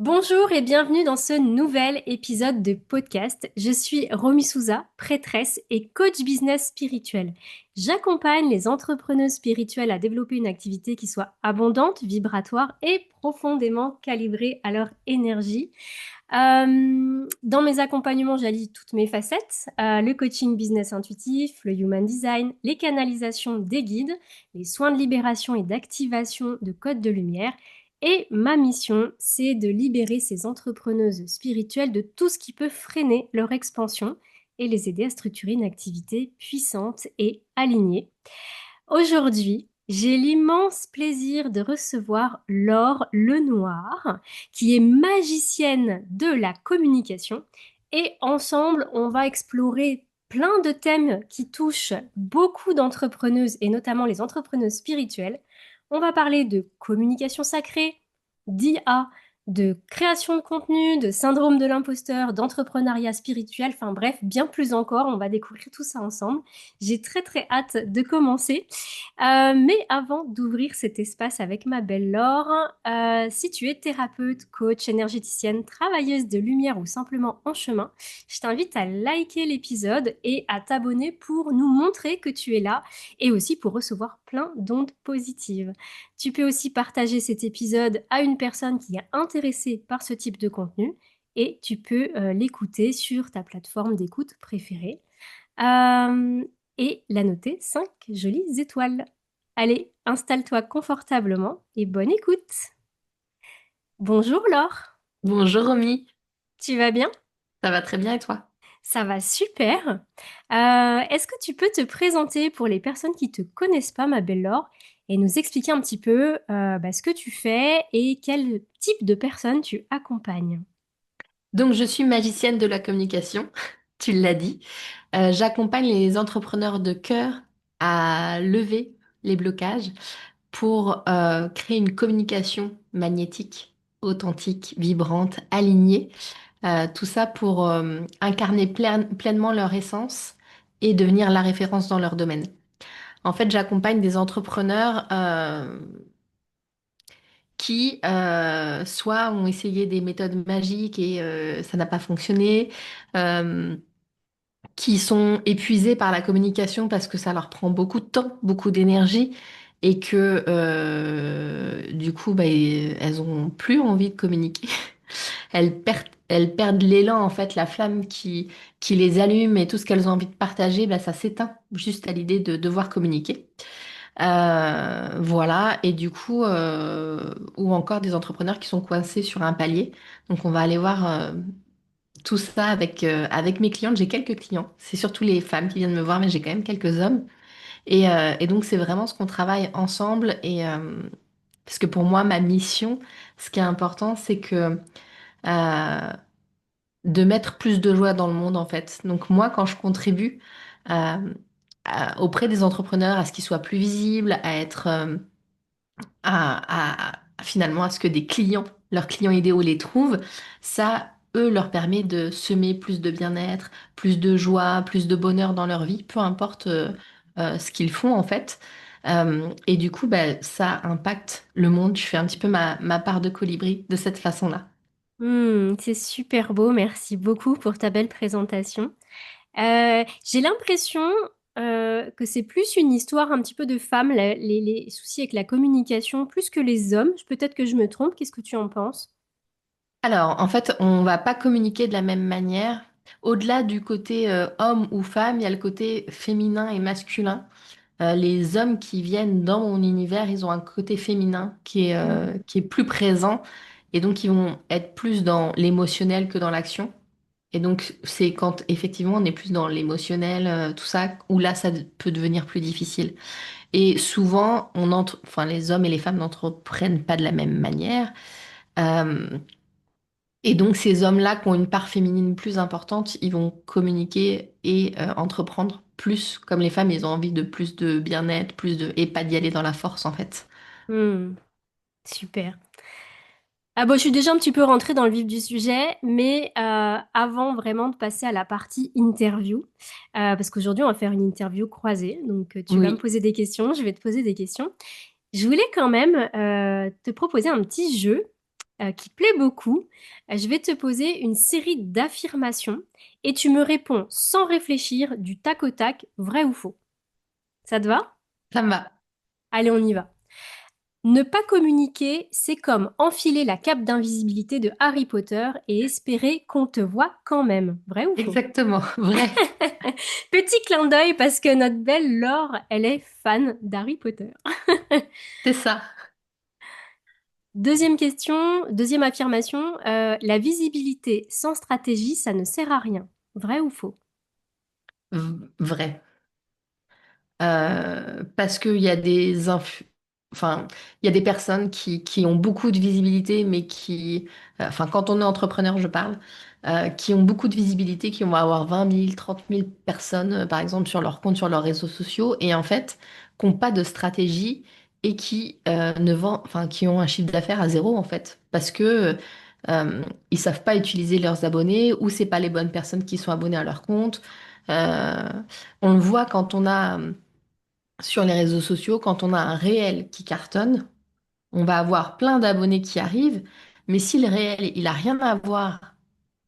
Bonjour et bienvenue dans ce nouvel épisode de podcast. Je suis Romy Souza, prêtresse et coach business spirituel. J'accompagne les entrepreneuses spirituelles à développer une activité qui soit abondante, vibratoire et profondément calibrée à leur énergie. Dans mes accompagnements, j'allie toutes mes facettes, le coaching business intuitif, le human design, les canalisations des guides, les soins de libération et d'activation de codes de lumière. Et ma mission, c'est de libérer ces entrepreneuses spirituelles de tout ce qui peut freiner leur expansion et les aider à structurer une activité puissante et alignée. Aujourd'hui, j'ai l'immense plaisir de recevoir Laure Lenoir, qui est magicienne de la communication. Et ensemble, on va explorer plein de thèmes qui touchent beaucoup d'entrepreneuses et notamment les entrepreneuses spirituelles. On va parler de communication sacrée, d'IA, de création de contenu, de syndrome de l'imposteur, d'entrepreneuriat spirituel, enfin bref, bien plus encore, on va découvrir tout ça ensemble. J'ai très très hâte de commencer. Mais avant d'ouvrir cet espace avec ma belle Laure, si tu es thérapeute, coach, énergéticienne, travailleuse de lumière ou simplement en chemin, je t'invite à liker l'épisode et à t'abonner pour nous montrer que tu es là et aussi pour recevoir plein d'ondes positives. Tu peux aussi partager cet épisode à une personne qui est intéressée par ce type de contenu et tu peux l'écouter sur ta plateforme d'écoute préférée. Euh, et la noter 5 jolies étoiles. Allez, installe-toi confortablement et bonne écoute. Bonjour Laure, Bonjour Romy, tu vas bien? ça va très bien et toi? Ça va super. Est-ce que tu peux te présenter pour les personnes qui te connaissent pas, ma belle Laure, et nous expliquer un petit peu ce que tu fais et quel type de personnes tu accompagnes? Donc je suis magicienne de la communication, tu l'as dit. J'accompagne les entrepreneurs de cœur à lever les blocages pour créer une communication magnétique, authentique, vibrante, alignée. Tout ça pour incarner pleinement leur essence et devenir la référence dans leur domaine. En fait, j'accompagne des entrepreneurs qui soit ont essayé des méthodes magiques et ça n'a pas fonctionné, euh, qui sont épuisés par la communication parce que ça leur prend beaucoup de temps, beaucoup d'énergie et que du coup bah, elles ont plus envie de communiquer. Elles perdent l'élan en fait, la flamme qui les allume et tout ce qu'elles ont envie de partager, bah, ça s'éteint juste à l'idée de devoir communiquer. Voilà, et du coup, ou encore des entrepreneurs qui sont coincés sur un palier. Donc, on va aller voir tout ça avec mes clientes. J'ai quelques clients, c'est surtout les femmes qui viennent me voir, mais j'ai quand même quelques hommes. Et donc, c'est vraiment ce qu'on travaille ensemble. Parce que pour moi, ma mission, ce qui est important, c'est que euh, de mettre plus de joie dans le monde, en fait. Donc, moi, quand je contribue euh, auprès des entrepreneurs à ce qu'ils soient plus visibles, à être finalement à ce que des clients, leurs clients idéaux les trouvent, ça, eux, leur permet de semer plus de bien-être, plus de joie, plus de bonheur dans leur vie, peu importe ce qu'ils font en fait. Et du coup, bah, ça impacte le monde. Je fais un petit peu ma part de colibri de cette façon-là. C'est super beau, merci beaucoup pour ta belle présentation. J'ai l'impression que c'est plus une histoire un petit peu de femmes, les soucis avec la communication, plus que les hommes. Peut-être que je me trompe, qu'est-ce que tu en penses? Alors, en fait, on va pas communiquer de la même manière. Au-delà du côté homme ou femme, il y a le côté féminin et masculin. Les hommes qui viennent dans mon univers, ils ont un côté féminin qui est plus présent et donc ils vont être plus dans l'émotionnel que dans l'action. Et donc c'est quand effectivement on est plus dans l'émotionnel, tout ça, où là ça peut devenir plus difficile. Et souvent, enfin les hommes et les femmes n'entreprennent pas de la même manière. Euh, et donc ces hommes-là qui ont une part féminine plus importante, ils vont communiquer et entreprendre plus, comme les femmes, ils ont envie de plus de bien-être, et pas d'y aller dans la force en fait. Hmm, super. Ah bon, je suis déjà un petit peu rentrée dans le vif du sujet, mais avant vraiment de passer à la partie interview, parce qu'aujourd'hui on va faire une interview croisée, donc tu vas me Oui. poser des questions, je vais te poser des questions. Je voulais quand même te proposer un petit jeu. qui plaît beaucoup. Je vais te poser une série d'affirmations et tu me réponds sans réfléchir du tac au tac, vrai ou faux. Ça te va? Ça me va. Allez, on y va. Ne pas communiquer, c'est comme enfiler la cape d'invisibilité de Harry Potter et espérer qu'on te voit quand même. Vrai ou faux? Exactement, vrai. Petit clin d'œil parce que notre belle Laure, elle est fan d'Harry Potter. C'est ça. Deuxième question, deuxième affirmation, la visibilité sans stratégie, ça ne sert à rien. Vrai ou faux? Vrai. Parce qu'il y a enfin, il y a des personnes qui ont beaucoup de visibilité, mais enfin, quand on est entrepreneur, je parle, qui ont beaucoup de visibilité, qui vont avoir 20 000, 30 000 personnes, par exemple, sur leur compte, sur leurs réseaux sociaux, et en fait, qui n'ont pas de stratégie et qui ne vendent, enfin, qui ont un chiffre d'affaires à zéro, en fait, parce que ils savent pas utiliser leurs abonnés ou c'est pas les bonnes personnes qui sont abonnées à leur compte. Euh, on le voit quand on a sur les réseaux sociaux, quand on a un réel qui cartonne, on va avoir plein d'abonnés qui arrivent, mais si le réel, il a rien à voir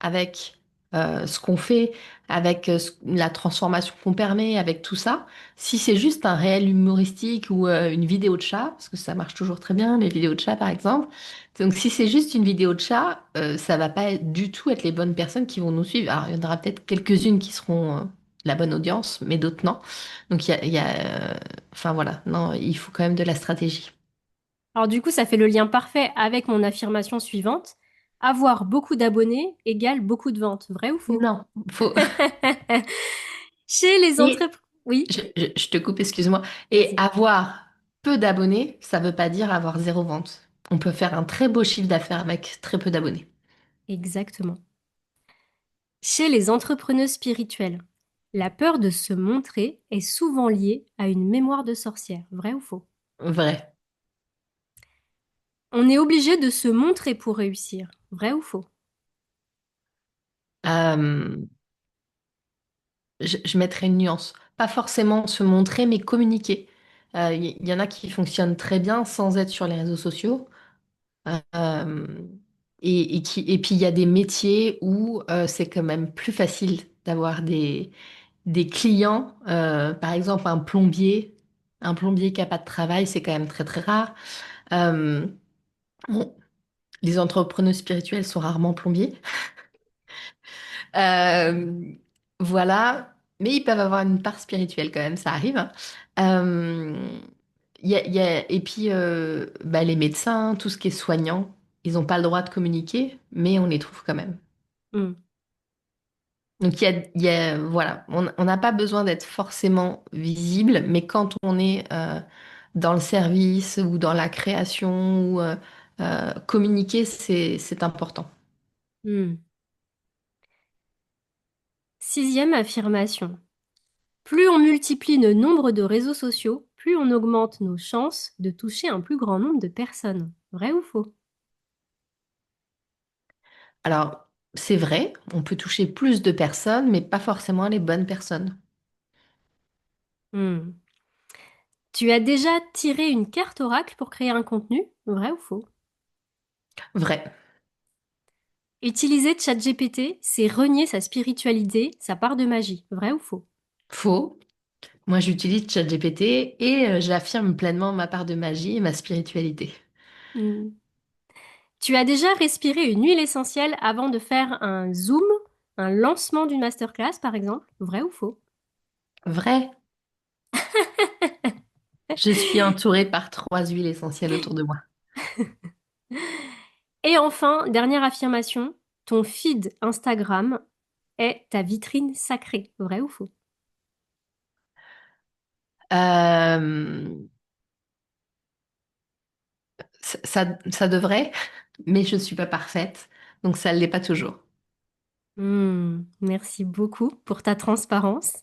avec ce qu'on fait, avec la transformation qu'on permet, avec tout ça, si c'est juste un réel humoristique ou une vidéo de chat, parce que ça marche toujours très bien, les vidéos de chat par exemple, donc si c'est juste une vidéo de chat, ça va pas du tout être les bonnes personnes qui vont nous suivre. Alors il y en aura peut-être quelques-unes qui seront la bonne audience, mais d'autres non. Donc enfin voilà, non, il faut quand même de la stratégie. Alors du coup, ça fait le lien parfait avec mon affirmation suivante. Avoir beaucoup d'abonnés égale beaucoup de ventes. Vrai ou faux? Non, faut. Chez les Et entreprises... Oui, je te coupe, excuse-moi. Et vas-y. avoir peu d'abonnés, ça veut pas dire avoir zéro vente. On peut faire un très beau chiffre d'affaires avec très peu d'abonnés. Exactement. Chez les entrepreneurs spirituels, la peur de se montrer est souvent liée à une mémoire de sorcière. Vrai ou faux? Vrai. On est obligé de se montrer pour réussir. Vrai ou faux? Euh, je mettrai une nuance. Pas forcément se montrer, mais communiquer. Il y en a qui fonctionnent très bien sans être sur les réseaux sociaux. Euh, et puis il y a des métiers où c'est quand même plus facile d'avoir des clients, par exemple un plombier qui n'a pas de travail, c'est quand même très très rare. Euh, bon, les entrepreneurs spirituels sont rarement plombiers. Euh, voilà, mais ils peuvent avoir une part spirituelle quand même, ça arrive, hein. Euh, et puis, bah, les médecins, tout ce qui est soignant, ils n'ont pas le droit de communiquer, mais on les trouve quand même. Hmm. Donc, voilà, on n'a pas besoin d'être forcément visible, mais quand on est dans le service ou dans la création ou communiquer, c'est important. Hmm. Sixième affirmation. Plus on multiplie le nombre de réseaux sociaux, plus on augmente nos chances de toucher un plus grand nombre de personnes. Vrai ou faux? Alors, c'est vrai, on peut toucher plus de personnes, mais pas forcément les bonnes personnes. Hmm. Tu as déjà tiré une carte oracle pour créer un contenu? Vrai ou faux? Vrai, Utiliser ChatGPT, c'est renier sa spiritualité, sa part de magie. Vrai ou faux? faux. Moi, j'utilise ChatGPT et j'affirme pleinement ma part de magie et ma spiritualité. Hmm. Tu as déjà respiré une huile essentielle avant de faire un zoom, un lancement d'une masterclass, par exemple? Vrai ou faux? Vrai, je suis entourée par 3 huiles essentielles autour de moi. Et enfin, dernière affirmation, ton feed Instagram est ta vitrine sacrée. Vrai ou faux? Euh, ça devrait, mais je ne suis pas parfaite, donc ça ne l'est pas toujours. Merci beaucoup pour ta transparence.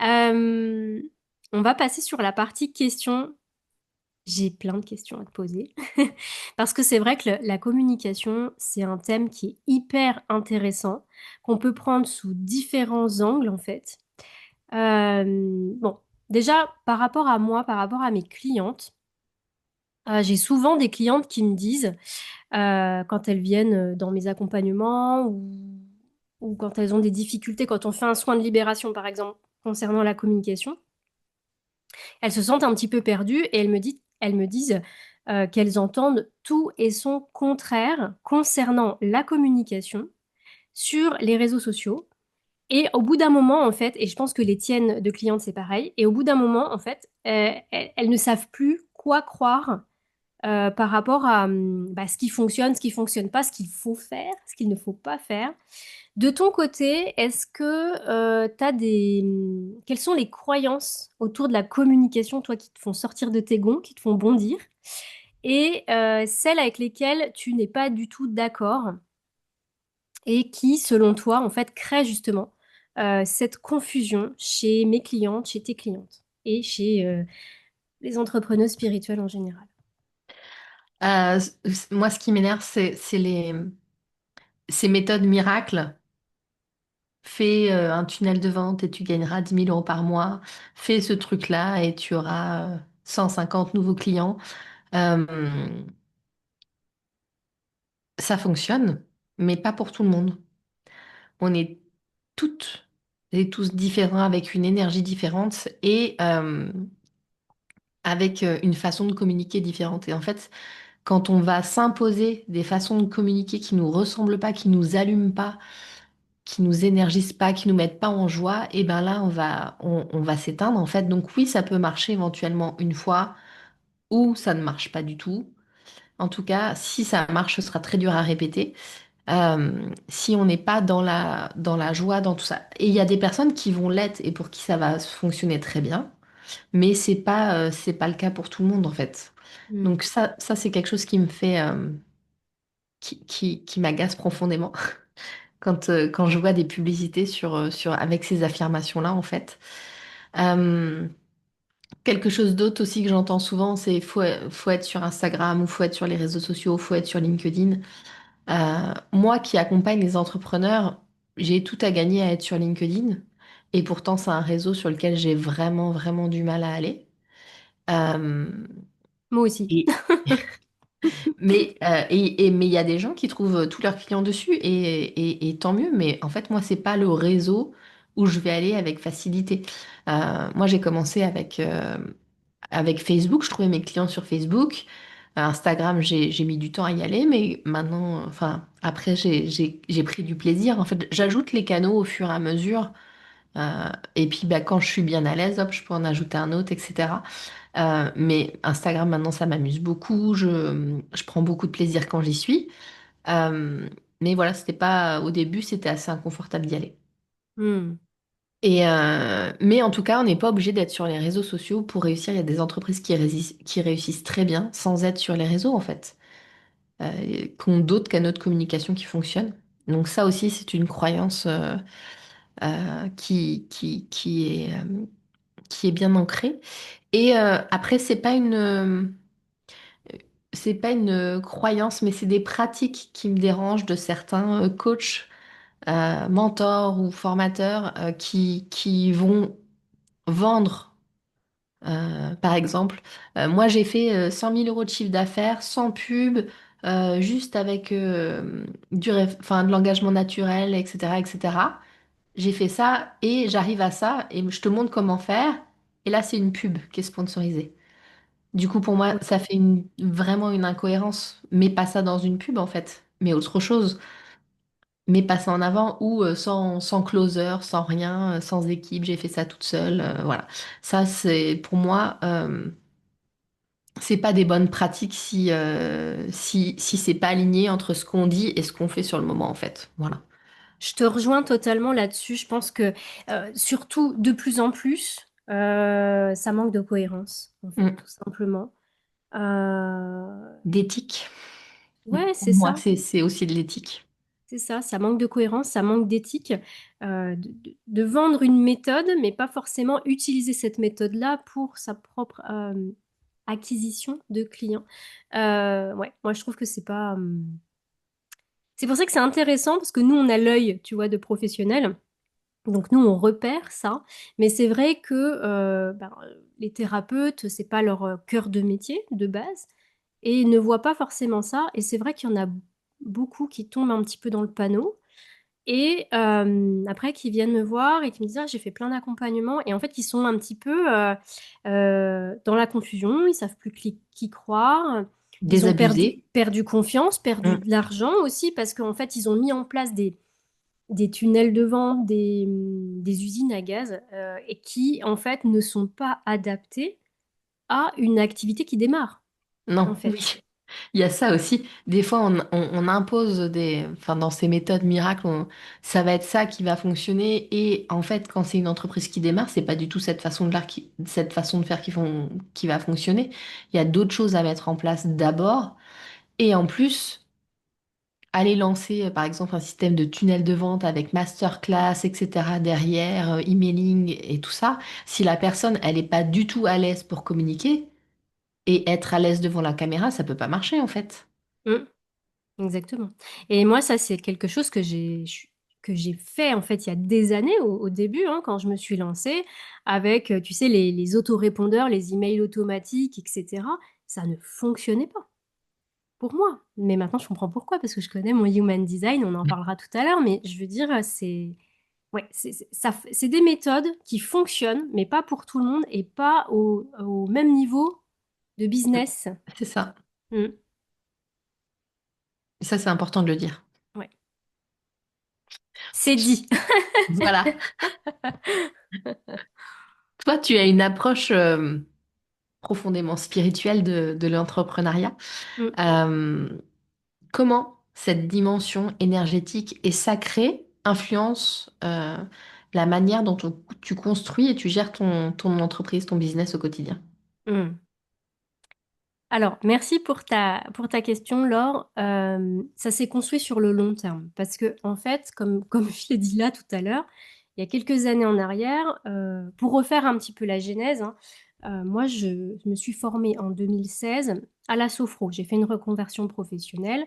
Euh, on va passer sur la partie questions. J'ai plein de questions à te poser. Parce que c'est vrai que la communication, c'est un thème qui est hyper intéressant, qu'on peut prendre sous différents angles en fait. Bon, déjà, par rapport à moi, par rapport à mes clientes, j'ai souvent des clientes qui me disent quand elles viennent dans mes accompagnements ou quand elles ont des difficultés, quand on fait un soin de libération, par exemple, concernant la communication. Elles se sentent un petit peu perdues et elles me disent qu'elles entendent tout et son contraire concernant la communication sur les réseaux sociaux. Et au bout d'un moment, en fait, et je pense que les tiennes de clientes, c'est pareil, et au bout d'un moment, en fait, elles ne savent plus quoi croire par rapport à ce qui fonctionne pas, ce qu'il faut faire, ce qu'il ne faut pas faire. De ton côté, est-ce que tu as quelles sont les croyances autour de la communication, toi, qui te font sortir de tes gonds, qui te font bondir, et celles avec lesquelles tu n'es pas du tout d'accord et qui, selon toi, en fait, créent justement cette confusion chez mes clientes, chez tes clientes et chez les entrepreneurs spirituels en général? Moi, ce qui m'énerve, c'est ces méthodes miracles. Fais un tunnel de vente et tu gagneras 10 000 € par mois. Fais ce truc-là et tu auras 150 nouveaux clients. Euh, Ça fonctionne, mais pas pour tout le monde. On est toutes et tous différents avec une énergie différente et avec une façon de communiquer différente. Et en fait, quand on va s'imposer des façons de communiquer qui nous ressemblent pas, qui nous allument pas, qui nous énergisent pas, qui nous mettent pas en joie, et ben là, on va s'éteindre en fait. Donc oui, ça peut marcher éventuellement une fois ou ça ne marche pas du tout. En tout cas, si ça marche, ce sera très dur à répéter. Si on n'est pas dans la joie, dans tout ça. Et il y a des personnes qui vont l'être et pour qui ça va fonctionner très bien, mais c'est pas le cas pour tout le monde en fait. Hmm. Donc ça c'est quelque chose qui me fait, qui m'agace profondément quand je vois des publicités avec ces affirmations-là en fait. Euh, Quelque chose d'autre aussi que j'entends souvent, c'est faut être sur Instagram ou faut être sur les réseaux sociaux, faut être sur LinkedIn. Moi qui accompagne les entrepreneurs, j'ai tout à gagner à être sur LinkedIn. Et pourtant, c'est un réseau sur lequel j'ai vraiment, vraiment du mal à aller. Euh, Moi aussi. et, mais il y a des gens qui trouvent tous leurs clients dessus et tant mieux. Mais en fait, moi, c'est pas le réseau où je vais aller avec facilité. Moi, j'ai commencé avec Facebook. Je trouvais mes clients sur Facebook. Instagram, j'ai mis du temps à y aller, mais maintenant, enfin, après, j'ai pris du plaisir. En fait, j'ajoute les canaux au fur et à mesure. Et puis, bah, quand je suis bien à l'aise, hop, je peux en ajouter un autre, etc. Mais Instagram, maintenant, ça m'amuse beaucoup. Je prends beaucoup de plaisir quand j'y suis. Euh, mais voilà, c'était pas, au début, c'était assez inconfortable d'y aller. Hmm. Mais en tout cas, on n'est pas obligé d'être sur les réseaux sociaux pour réussir. Il y a des entreprises qui réussissent très bien sans être sur les réseaux, en fait, qui ont d'autres canaux de communication qui fonctionnent. Donc ça aussi, c'est une croyance qui est bien ancrée. Et après, c'est pas une croyance, mais c'est des pratiques qui me dérangent de certains coachs, mentors ou formateurs qui vont vendre. Par exemple, moi j'ai fait 100 000 € de chiffre d'affaires sans pub, juste avec enfin, de l'engagement naturel, etc., etc. J'ai fait ça et j'arrive à ça et je te montre comment faire. Et là, c'est une pub qui est sponsorisée. Du coup, pour moi, ça fait vraiment une incohérence. Mais pas ça dans une pub en fait, mais autre chose. Mais pas ça en avant ou sans closer, sans rien, sans équipe, j'ai fait ça toute seule. Voilà. Ça, c'est pour moi. C'est pas des bonnes pratiques si c'est pas aligné entre ce qu'on dit et ce qu'on fait sur le moment, en fait. Voilà. Je te rejoins totalement là-dessus. Je pense que surtout de plus en plus, ça manque de cohérence, en fait, Mm. tout simplement. Euh, D'éthique. Ouais, Pour c'est moi, ça. c'est aussi de l'éthique. C'est ça. Ça manque de cohérence, ça manque d'éthique. De vendre une méthode, mais pas forcément utiliser cette méthode-là pour sa propre acquisition de clients. Ouais, moi je trouve que c'est pas. C'est pour ça que c'est intéressant parce que nous on a l'œil, tu vois, de professionnels. Donc nous, on repère ça, mais c'est vrai que les thérapeutes, c'est pas leur cœur de métier de base. et ne voient pas forcément ça. Et c'est vrai qu'il y en a beaucoup qui tombent un petit peu dans le panneau. Et après, qui viennent me voir et qui me disent, ah, j'ai fait plein d'accompagnements. Et en fait, ils sont un petit peu dans la confusion. Ils savent plus qui croire. Ils ont Désabusé. perdu confiance, perdu Mm. de l'argent aussi, parce qu'en fait, ils ont mis en place des tunnels de vente, des usines à gaz, et qui, en fait, ne sont pas adaptés à une activité qui démarre, Non, en fait. oui. Il y a ça aussi. Des fois, on impose enfin, dans ces méthodes miracles, ça va être ça qui va fonctionner. Et en fait, quand c'est une entreprise qui démarre, c'est pas du tout cette façon de faire qui va fonctionner. Il y a d'autres choses à mettre en place d'abord. Et en plus, aller lancer, par exemple, un système de tunnel de vente avec masterclass, etc. derrière, emailing et tout ça. Si la personne, elle n'est pas du tout à l'aise pour communiquer et être à l'aise devant la caméra, ça peut pas marcher, en fait. Mm, exactement. Et moi, ça, c'est quelque chose que j'ai fait, en fait, il y a des années, au début, hein, quand je me suis lancée, avec, tu sais, les autorépondeurs, les emails automatiques, etc. Ça ne fonctionnait pas pour moi. Mais maintenant, je comprends pourquoi, parce que je connais mon human design, on en parlera tout à l'heure, mais je veux dire, ouais, c'est des méthodes qui fonctionnent, mais pas pour tout le monde et pas au même niveau de business. C'est ça. Mm, Ça, c'est important de le dire. ouais, c'est dit. Voilà. Toi, tu as une approche profondément spirituelle de l'entrepreneuriat. Mm, Euh, Comment cette dimension énergétique et sacrée influence la manière dont tu construis et tu gères ton entreprise, ton business au quotidien? mm. Alors, merci pour ta question, Laure. Ça s'est construit sur le long terme parce que, en fait, comme je l'ai dit là tout à l'heure, il y a quelques années en arrière, pour refaire un petit peu la genèse, hein, moi, je me suis formée en 2016 à la Sofro. J'ai fait une reconversion professionnelle.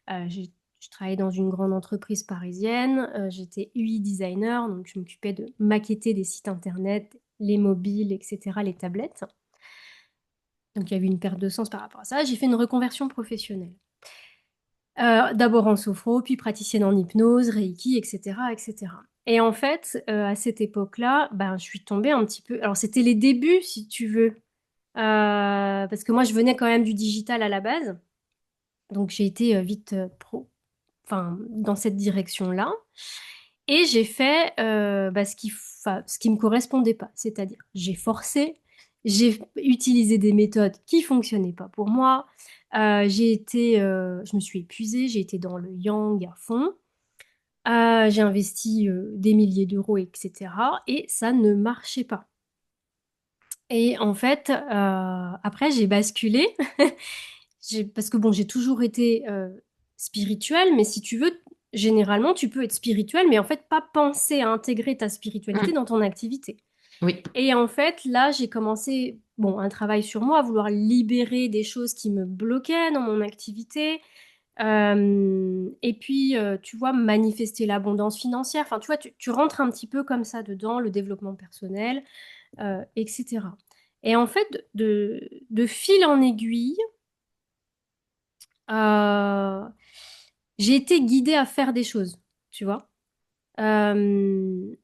Je travaillais dans une grande entreprise parisienne. J'étais UI designer, donc je m'occupais de maqueter des sites internet, les mobiles, etc., les tablettes. Donc il y avait une perte de sens par rapport à ça. J'ai fait une reconversion professionnelle. D'abord en sophro, puis praticienne en hypnose, Reiki, etc., etc. Et en fait, à cette époque-là, ben, je suis tombée un petit peu. Alors c'était les débuts, si tu veux, parce que moi je venais quand même du digital à la base, donc j'ai été vite enfin, dans cette direction-là. Et j'ai fait bah, ce qui me correspondait pas, c'est-à-dire j'ai forcé, j'ai utilisé des méthodes qui fonctionnaient pas pour moi. Je me suis épuisée, j'ai été dans le yang à fond. J'ai investi des milliers d'euros, etc. Et ça ne marchait pas. Et en fait, après, j'ai basculé. Parce que bon, j'ai toujours été spirituelle, mais si tu veux, généralement, tu peux être spirituel, mais en fait, pas penser à intégrer ta spiritualité Mm. dans ton activité. Oui. Et en fait, là, j'ai commencé, bon, un travail sur moi, à vouloir libérer des choses qui me bloquaient dans mon activité. Et puis, tu vois, manifester l'abondance financière. Enfin, tu vois, tu rentres un petit peu comme ça dedans, le développement personnel, etc. Et en fait, de fil en aiguille, euh, j'ai été guidée à faire des choses, tu vois. Euh,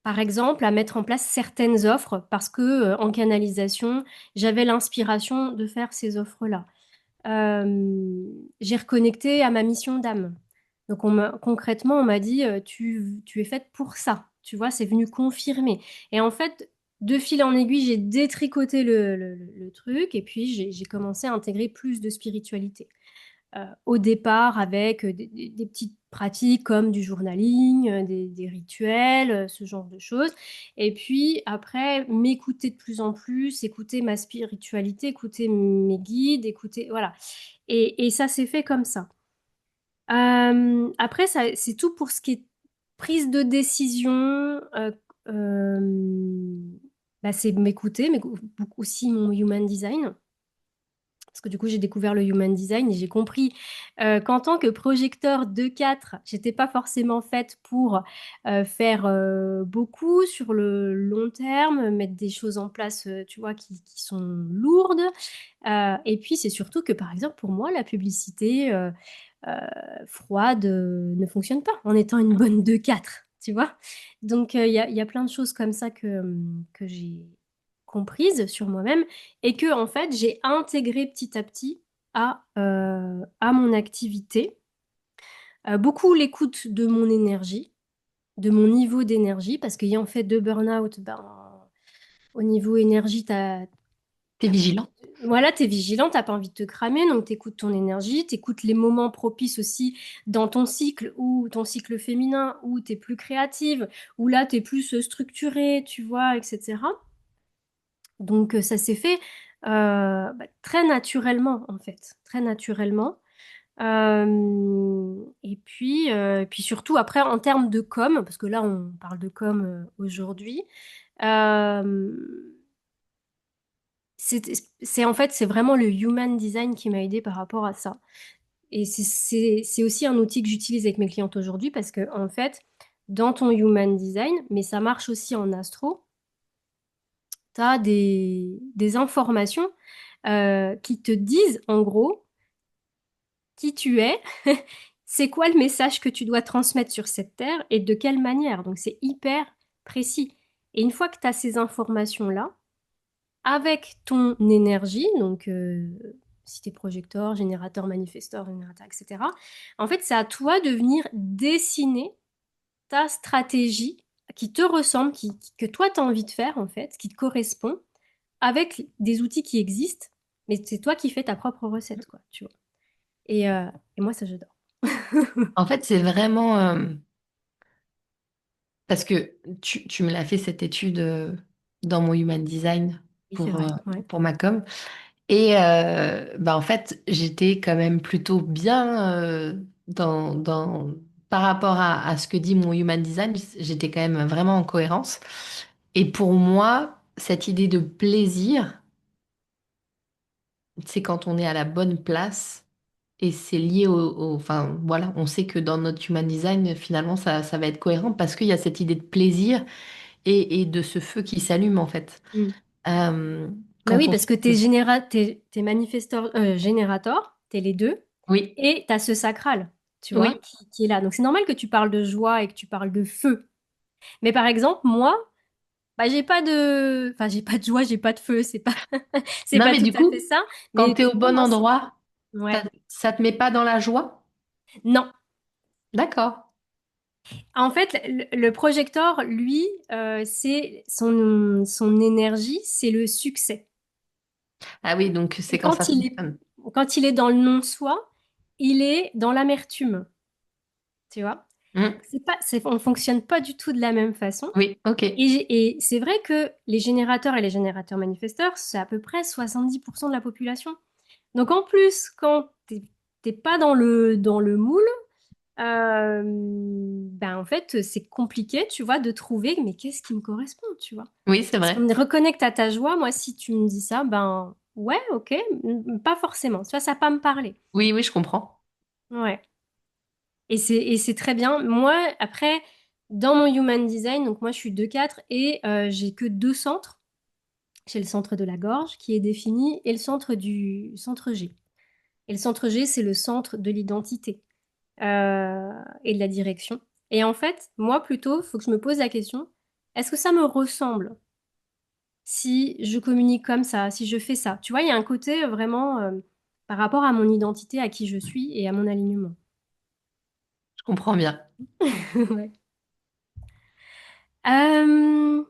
Par exemple, à mettre en place certaines offres parce que en canalisation, j'avais l'inspiration de faire ces offres-là. J'ai reconnecté à ma mission d'âme. Donc concrètement, on m'a dit, tu es faite pour ça. Tu vois, c'est venu confirmer. Et en fait, de fil en aiguille, j'ai détricoté le truc et puis j'ai commencé à intégrer plus de spiritualité. Au départ avec des petites pratiques comme du journaling, des rituels, ce genre de choses. Et puis après, m'écouter de plus en plus, écouter ma spiritualité, écouter mes guides, écouter... Voilà. Et ça s'est fait comme ça. Après, ça, c'est tout pour ce qui est prise de décision. Euh, Bah, c'est m'écouter, mais beaucoup aussi mon human design. Parce que du coup, j'ai découvert le human design et j'ai compris qu'en tant que projecteur 2-4, j'étais pas forcément faite pour faire beaucoup sur le long terme, mettre des choses en place, tu vois, qui sont lourdes. Et puis, c'est surtout que, par exemple, pour moi, la publicité euh, froide ne fonctionne pas en étant une bonne 2-4, tu vois. Donc, il y a plein de choses comme ça que j'ai comprises sur moi-même et que, en fait, j'ai intégré petit à petit à mon activité. Beaucoup l'écoute de mon énergie, de mon niveau d'énergie, parce qu'ayant fait deux burn-out, ben, au niveau énergie, T'es t'as pas envie vigilant? voilà, t'es vigilant, t'as pas envie de te cramer, donc t'écoutes ton énergie, t'écoutes les moments propices aussi dans ton cycle ou ton cycle féminin où t'es plus créative, où là t'es plus structurée, tu vois, etc. Donc ça s'est fait très naturellement en fait, très naturellement. Et puis surtout après en termes de com, parce que là on parle de com aujourd'hui. euh, c'est en fait, c'est vraiment le human design qui m'a aidé par rapport à ça. Et c'est aussi un outil que j'utilise avec mes clientes aujourd'hui parce que, en fait, dans ton human design, mais ça marche aussi en astro, tu as des informations qui te disent, en gros, qui tu es, c'est quoi le message que tu dois transmettre sur cette terre et de quelle manière. Donc, c'est hyper précis. Et une fois que tu as ces informations-là, avec ton énergie, donc si tu es projecteur, générateur, manifesteur, générateur, etc., en fait, c'est à toi de venir dessiner ta stratégie qui te ressemble, que toi, tu as envie de faire, en fait, qui te correspond, avec des outils qui existent, mais c'est toi qui fais ta propre recette, quoi, tu vois. Et moi, ça, j'adore. En fait, c'est vraiment parce que tu me l'as fait cette étude dans mon Human Design Oui, c'est vrai, ouais. pour ma com. Et bah en fait, j'étais quand même plutôt bien par rapport à ce que dit mon Human Design, j'étais quand même vraiment en cohérence. Et pour moi, cette idée de plaisir, c'est quand on est à la bonne place et c'est lié enfin voilà, on sait que dans notre Human Design, finalement, ça va être cohérent parce qu'il y a cette idée de plaisir et de ce feu qui s'allume en fait. Mm. Euh, Bah quand oui, on parce sait que que... t'es manifesteur, générateur, t'es les deux, Oui, et t'as ce sacral, tu vois, oui, qui est là. Donc c'est normal que tu parles de joie et que tu parles de feu. Mais par exemple, moi, bah, j'ai pas de joie, j'ai pas de feu, c'est pas, c'est non pas mais tout du à fait coup, ça. quand Mais tu es tu au vois, bon moi, endroit, ouais, ça te met pas dans la joie? non. D'accord. En fait, le projecteur, lui, c'est son énergie, c'est le succès. Ah oui, donc Et c'est quand ça fonctionne. quand il est dans le non-soi, il est dans l'amertume, tu vois. Hmm. On fonctionne pas du tout de la même façon. Oui, ok. Et c'est vrai que les générateurs et les générateurs manifesteurs, c'est à peu près 70% de la population. Donc en plus, quand t'es pas dans le moule, ben en fait, c'est compliqué, tu vois, de trouver, mais qu'est-ce qui me correspond, tu vois. Oui, c'est Si on vrai. me reconnecte à ta joie, moi, si tu me dis ça, ben ouais, ok, pas forcément, tu vois, ça va pas me parler. Oui, oui, je comprends. Ouais. Et c'est très bien. Moi, après, dans mon Human Design, donc moi, je suis 2-4 et j'ai que deux centres. J'ai le centre de la gorge qui est défini et le centre G. Et le centre G, c'est le centre de l'identité et de la direction. Et en fait, moi, plutôt, il faut que je me pose la question, est-ce que ça me ressemble si je communique comme ça, si je fais ça? Tu vois, il y a un côté vraiment par rapport à mon identité, à qui je suis et à mon alignement. Je comprends bien. Ouais. Euh,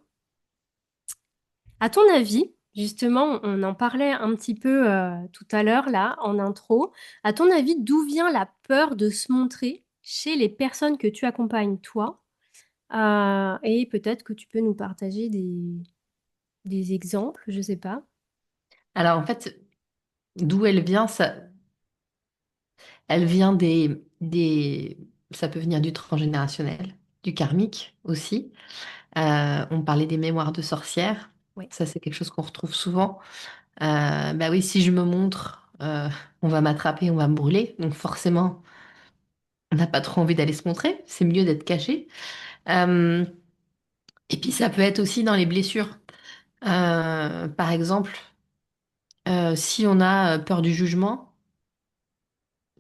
À ton avis, justement, on en parlait un petit peu tout à l'heure là, en intro. À ton avis, d'où vient la peur de se montrer chez les personnes que tu accompagnes, toi? Et peut-être que tu peux nous partager des exemples, je sais pas. Alors en fait, d'où elle vient, elle vient ça peut venir du transgénérationnel, du karmique aussi. On parlait des mémoires de sorcières. Ouais. Ça, c'est quelque chose qu'on retrouve souvent. Bah oui, si je me montre euh, on va m'attraper, on va me brûler. Donc forcément, on n'a pas trop envie d'aller se montrer. C'est mieux d'être caché. Euh, et puis ça peut être aussi dans les blessures. Par exemple, si on a peur du jugement,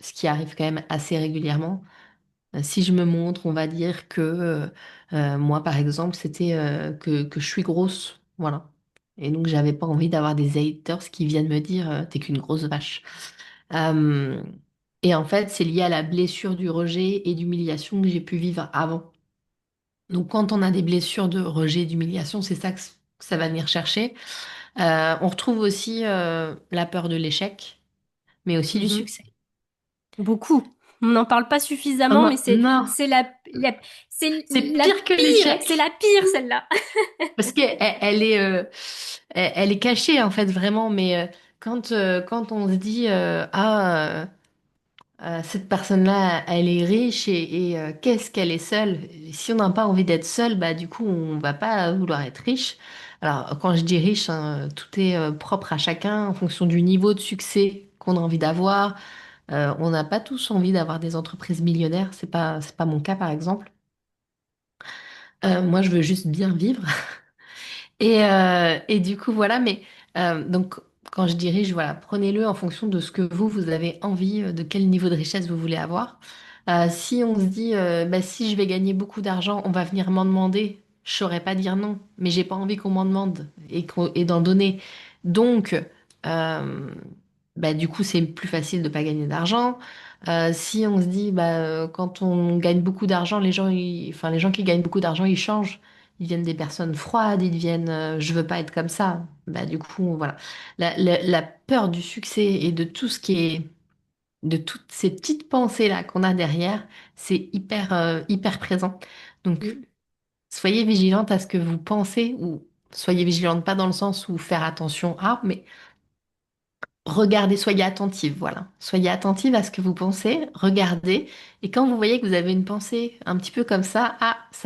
ce qui arrive quand même assez régulièrement, si je me montre, on va dire que moi, par exemple, c'était que je suis grosse. Voilà. Et donc, j'avais pas envie d'avoir des haters qui viennent me dire t'es qu'une grosse vache. Euh, et en fait, c'est lié à la blessure du rejet et d'humiliation que j'ai pu vivre avant. Donc, quand on a des blessures de rejet et d'humiliation, c'est ça que ça va venir chercher. On retrouve aussi la peur de l'échec, mais aussi du Mhm. succès. Beaucoup. On n'en parle pas Oh suffisamment, non, mais non, c'est c'est la pire que pire, c'est l'échec. la pire celle-là. Parce qu'elle est, elle est cachée en fait vraiment, mais quand on se dit cette personne-là, elle est riche et qu'est-ce qu'elle est seule? Si on n'a pas envie d'être seul, bah du coup on va pas vouloir être riche. Alors quand je dis riche, hein, tout est propre à chacun en fonction du niveau de succès qu'on a envie d'avoir. On n'a pas tous envie d'avoir des entreprises millionnaires, c'est pas mon cas par exemple. Moi je veux juste bien vivre. Et du coup, voilà, mais donc quand je dirige, voilà, prenez-le en fonction de ce que vous avez envie, de quel niveau de richesse vous voulez avoir. Si on se dit, bah, si je vais gagner beaucoup d'argent, on va venir m'en demander, je saurais pas dire non, mais j'ai pas envie qu'on m'en demande et d'en donner. Donc, euh, bah, du coup, c'est plus facile de pas gagner d'argent. Si on se dit, bah, quand on gagne beaucoup d'argent, enfin, les gens qui gagnent beaucoup d'argent, ils changent. Ils deviennent des personnes froides, ils deviennent je veux pas être comme ça. Bah, du coup, voilà. La peur du succès et de tout ce qui est, de toutes ces petites pensées-là qu'on a derrière, c'est hyper présent. Donc, Mm, soyez vigilante à ce que vous pensez ou soyez vigilante pas dans le sens où faire attention à, mais regardez, soyez attentive, voilà. Soyez attentive à ce que vous pensez, regardez, et quand vous voyez que vous avez une pensée un petit peu comme ça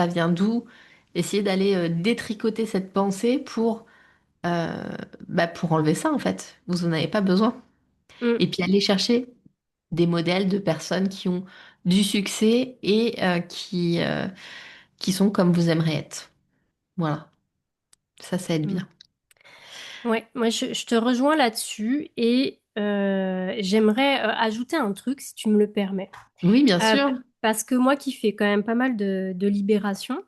vient d'où? Essayez d'aller détricoter cette pensée euh, pour enlever ça en fait. Vous n'en avez pas besoin. mm, Et puis aller chercher des modèles de personnes qui ont du succès et qui sont comme vous aimeriez être. Voilà, ça aide mm. bien. Ouais, moi je te rejoins là-dessus et j'aimerais ajouter un truc si tu me le permets. Oui, bien Euh, sûr. Parce que moi qui fais quand même pas mal de libération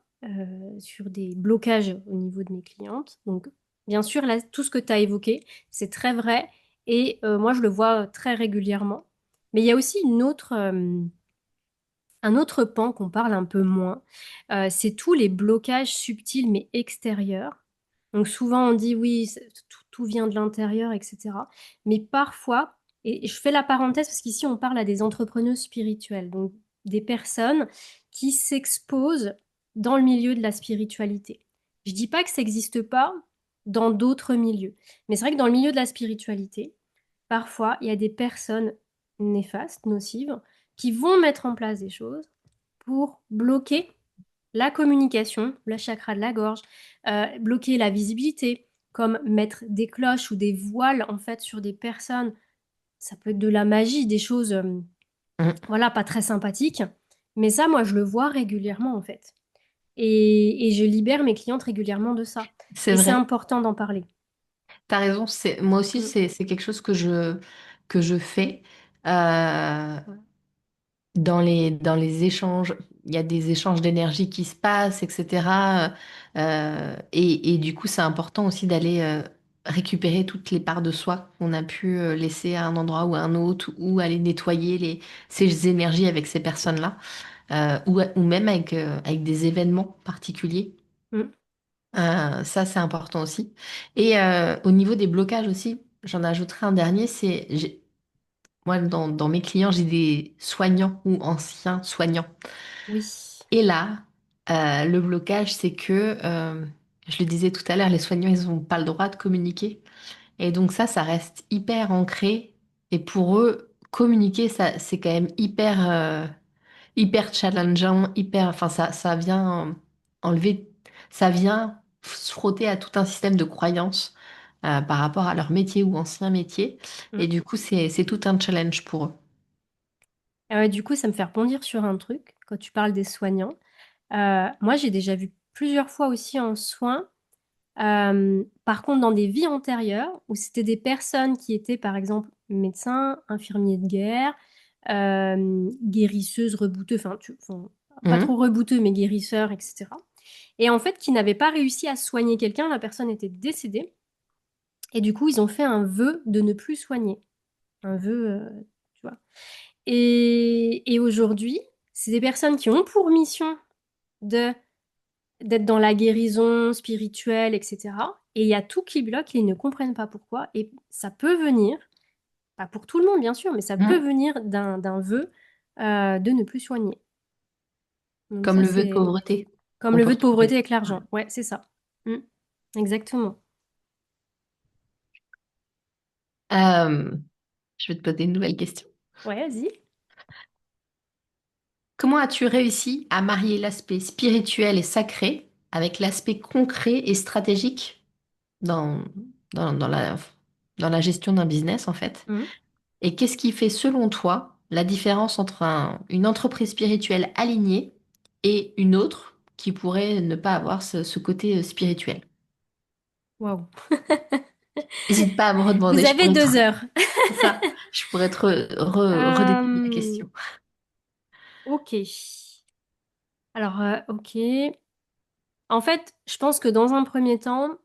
sur des blocages au niveau de mes clientes, donc bien sûr là, tout ce que tu as évoqué, c'est très vrai et moi je le vois très régulièrement. Mais il y a aussi un autre pan qu'on parle un peu moins, c'est tous les blocages subtils mais extérieurs. Donc souvent on dit oui, tout vient de l'intérieur, etc. Mais parfois, et je fais la parenthèse parce qu'ici on parle à des entrepreneurs spirituels, donc des personnes qui s'exposent dans le milieu de la spiritualité. Je dis pas que ça n'existe pas dans d'autres milieux, mais c'est vrai que dans le milieu de la spiritualité, parfois il y a des personnes néfastes, nocives, qui vont mettre en place des choses pour bloquer la communication, le chakra de la gorge, bloquer la visibilité, comme mettre des cloches ou des voiles en fait sur des personnes. Ça peut être de la magie, des choses, Mm. voilà, pas très sympathiques. Mais ça, moi, je le vois régulièrement en fait. Et je libère mes clientes régulièrement de ça. C'est Et c'est vrai. important d'en parler. T'as raison. Moi aussi, Mm, c'est quelque chose que je fais. Euh, dans les échanges, il y a des échanges d'énergie qui se passent, etc. Et du coup, c'est important aussi d'aller récupérer toutes les parts de soi qu'on a pu laisser à un endroit ou à un autre, ou aller nettoyer ces énergies avec ces personnes-là, ou même avec des événements particuliers. mm. Ça, c'est important aussi. Et au niveau des blocages aussi, j'en ajouterai un dernier, moi, dans mes clients, j'ai des soignants ou anciens soignants. Oui. Et là, le blocage, c'est que, je le disais tout à l'heure, les soignants, ils n'ont pas le droit de communiquer. Et donc ça reste hyper ancré. Et pour eux, communiquer, ça, c'est quand même hyper challengeant, enfin, ça vient enlever, ça vient se frotter à tout un système de croyances par rapport à leur métier ou ancien métier. Mm. Et du coup, c'est tout un challenge pour eux. Du coup, ça me fait rebondir sur un truc quand tu parles des soignants. Moi, j'ai déjà vu plusieurs fois aussi en soins. Par contre, dans des vies antérieures, où c'était des personnes qui étaient, par exemple, médecins, infirmiers de guerre, guérisseuses, rebouteux, enfin, pas trop Mhm. rebouteux, mais guérisseurs, etc. Et en fait, qui n'avaient pas réussi à soigner quelqu'un, la personne était décédée, et du coup, ils ont fait un vœu de ne plus soigner. Un vœu, tu vois. Et aujourd'hui, c'est des personnes qui ont pour mission de d'être dans la guérison spirituelle, etc. Et il y a tout qui bloque et ils ne comprennent pas pourquoi. Et ça peut venir, pas pour tout le monde bien sûr, mais ça peut Mhm. venir d'un vœu de ne plus soigner. Donc Comme ça, le vœu de c'est pauvreté comme qu'on le peut vœu de retrouver. pauvreté avec Ouais. l'argent. Ouais, c'est ça. Mm. Exactement. Euh, je vais te poser une nouvelle question. Ouais, vas-y. Comment as-tu réussi à marier l'aspect spirituel et sacré avec l'aspect concret et stratégique dans, dans la gestion d'un business, en fait? Mm. Et qu'est-ce qui fait, selon toi, la différence entre une entreprise spirituelle alignée et une autre qui pourrait ne pas avoir ce côté spirituel? Waouh. N'hésite pas à me redemander, Vous avez 2 heures. c'est ça, je pourrais te redéfinir la Euh, question. ok. Alors, ok. En fait, je pense que dans un premier temps,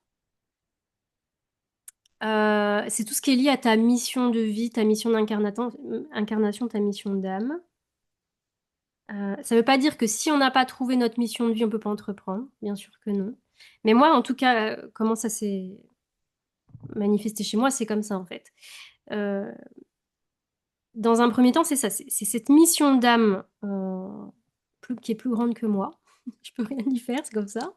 c'est tout ce qui est lié à ta mission de vie, ta mission incarnation, ta mission d'âme. Ça ne veut pas dire que si on n'a pas trouvé notre mission de vie, on ne peut pas entreprendre. Bien sûr que non. Mais moi, en tout cas, comment ça s'est manifesté chez moi, c'est comme ça en fait. Euh, dans un premier temps, c'est ça. C'est cette mission d'âme qui est plus grande que moi. Je peux rien y faire, c'est comme ça.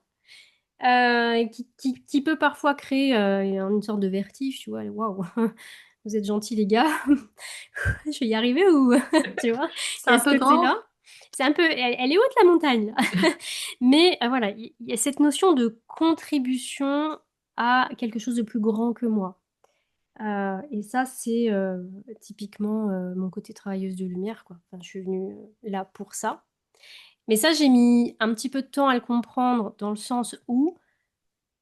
Qui peut parfois créer une sorte de vertige, tu vois. Waouh, vous êtes gentils les gars, je vais y arriver ou tu vois, C'est il y a un ce peu côté-là. grand? C'est un peu, elle est haute la montagne là. Mais voilà, il y a cette notion de contribution à quelque chose de plus grand que moi. Et ça, c'est typiquement mon côté travailleuse de lumière, quoi. Enfin, je suis venue là pour ça. Mais ça, j'ai mis un petit peu de temps à le comprendre dans le sens où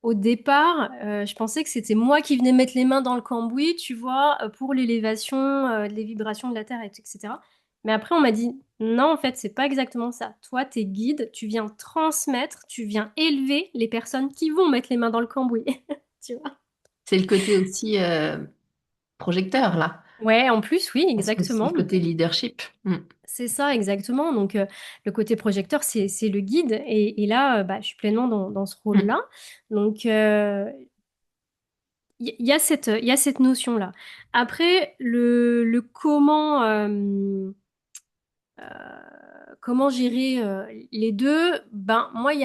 au départ, je pensais que c'était moi qui venais mettre les mains dans le cambouis, tu vois, pour l'élévation, les vibrations de la Terre, etc. Mais après, on m'a dit, non, en fait, c'est pas exactement ça. Toi, t'es guide, tu viens transmettre, tu viens élever les personnes qui vont mettre les mains dans le cambouis, tu vois. C'est le côté aussi projecteur, là. Ouais, en plus, oui, Parce que c'est exactement. le côté leadership. Mm. C'est ça, exactement. Donc, le côté projecteur, c'est le guide. Et là, bah, je suis pleinement dans ce Mm. rôle-là. Donc, il y a cette notion-là. Après, le comment, comment gérer les deux, ben, moi, il y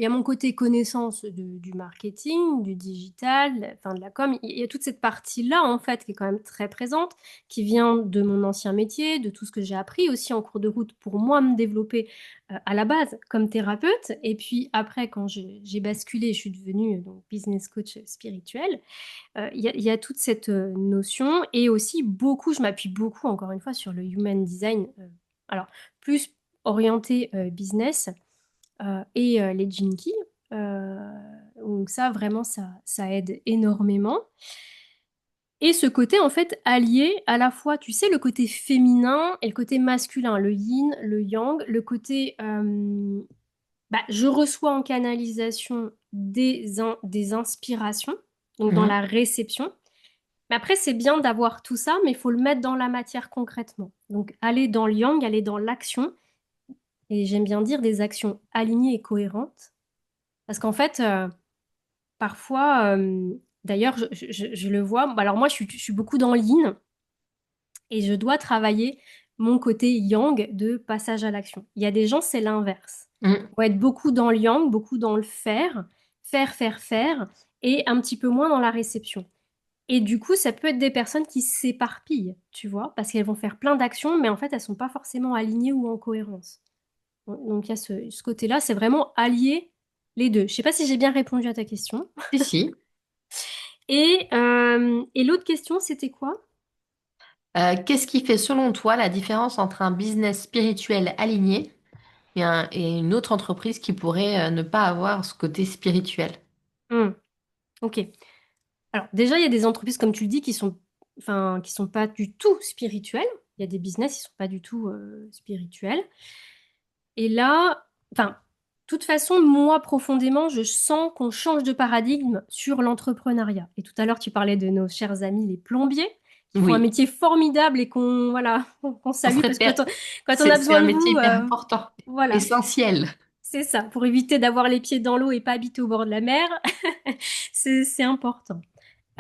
a mon côté connaissance du marketing, du digital, enfin, de la com. Il y a toute cette partie-là, en fait, qui est quand même très présente, qui vient de mon ancien métier, de tout ce que j'ai appris aussi en cours de route pour moi me développer à la base comme thérapeute. Et puis après, quand j'ai basculé, je suis devenue donc, business coach spirituel. Il y a toute cette notion et aussi beaucoup, je m'appuie beaucoup encore une fois sur le human design, alors plus orienté business et les Jinkies. Euh, donc ça, vraiment, ça aide énormément. Et ce côté, en fait, allié à la fois, tu sais, le côté féminin et le côté masculin, le yin, le yang, le côté, bah, je reçois en canalisation des inspirations, donc dans la Mm. réception. Mais après, c'est bien d'avoir tout ça, mais il faut le mettre dans la matière concrètement. Donc, aller dans le yang, aller dans l'action, et j'aime bien dire des actions alignées et cohérentes. Parce qu'en fait, parfois, d'ailleurs, je le vois, bah, alors moi, je suis beaucoup dans l'yin, et je dois travailler mon côté yang de passage à l'action. Il y a des gens, c'est l'inverse. Mm. On va être beaucoup dans le yang, beaucoup dans le faire, faire, faire, faire, et un petit peu moins dans la réception. Et du coup, ça peut être des personnes qui s'éparpillent, tu vois, parce qu'elles vont faire plein d'actions, mais en fait, elles sont pas forcément alignées ou en cohérence. Donc, il y a ce côté-là, c'est vraiment allier les deux. Je sais pas si j'ai bien répondu à ta question. Si, si. Et l'autre question, c'était quoi? Qu'est-ce qui fait selon toi la différence entre un business spirituel aligné et une autre entreprise qui pourrait ne pas avoir ce côté spirituel? Hmm, ok. Alors déjà, il y a des entreprises, comme tu le dis, enfin, qui sont pas du tout spirituelles. Il y a des business qui sont pas du tout spirituels. Et là, enfin, de toute façon, moi, profondément, je sens qu'on change de paradigme sur l'entrepreneuriat. Et tout à l'heure, tu parlais de nos chers amis, les plombiers, qui font un Oui, métier formidable et voilà, qu'on on salue se parce que répète, quand on a c'est besoin un de métier vous, hyper important, voilà, essentiel. c'est ça. Pour éviter d'avoir les pieds dans l'eau et pas habiter au bord de la mer, c'est important.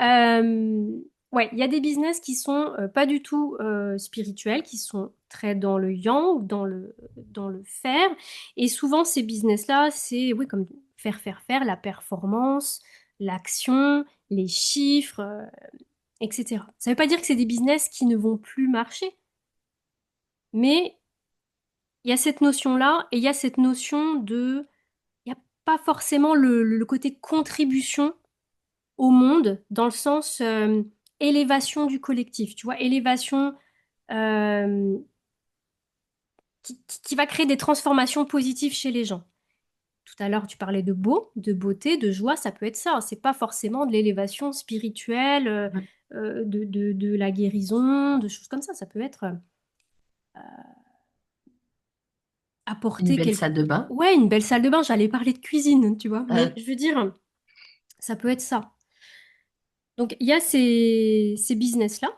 Euh, ouais, il y a des business qui sont pas du tout spirituels, qui sont très dans le yang ou dans le faire. Et souvent, ces business-là, c'est, oui, comme faire, la performance, l'action, les chiffres, etc. Ça ne veut pas dire que c'est des business qui ne vont plus marcher, mais il y a cette notion-là et il y a cette notion de... Il n'y a pas forcément le côté contribution au monde dans le sens élévation du collectif, tu vois, élévation euh, qui va créer des transformations positives chez les gens. Tout à l'heure, tu parlais de beau, de beauté, de joie, ça peut être ça. C'est pas forcément de l'élévation spirituelle, de la guérison, de choses comme ça. Ça peut être Une apporter belle quelque... salle de bain. Ouais, une belle salle de bain, j'allais parler de cuisine, tu vois. Euh, Mais je veux dire, ça peut être ça. Donc, il y a ces business-là.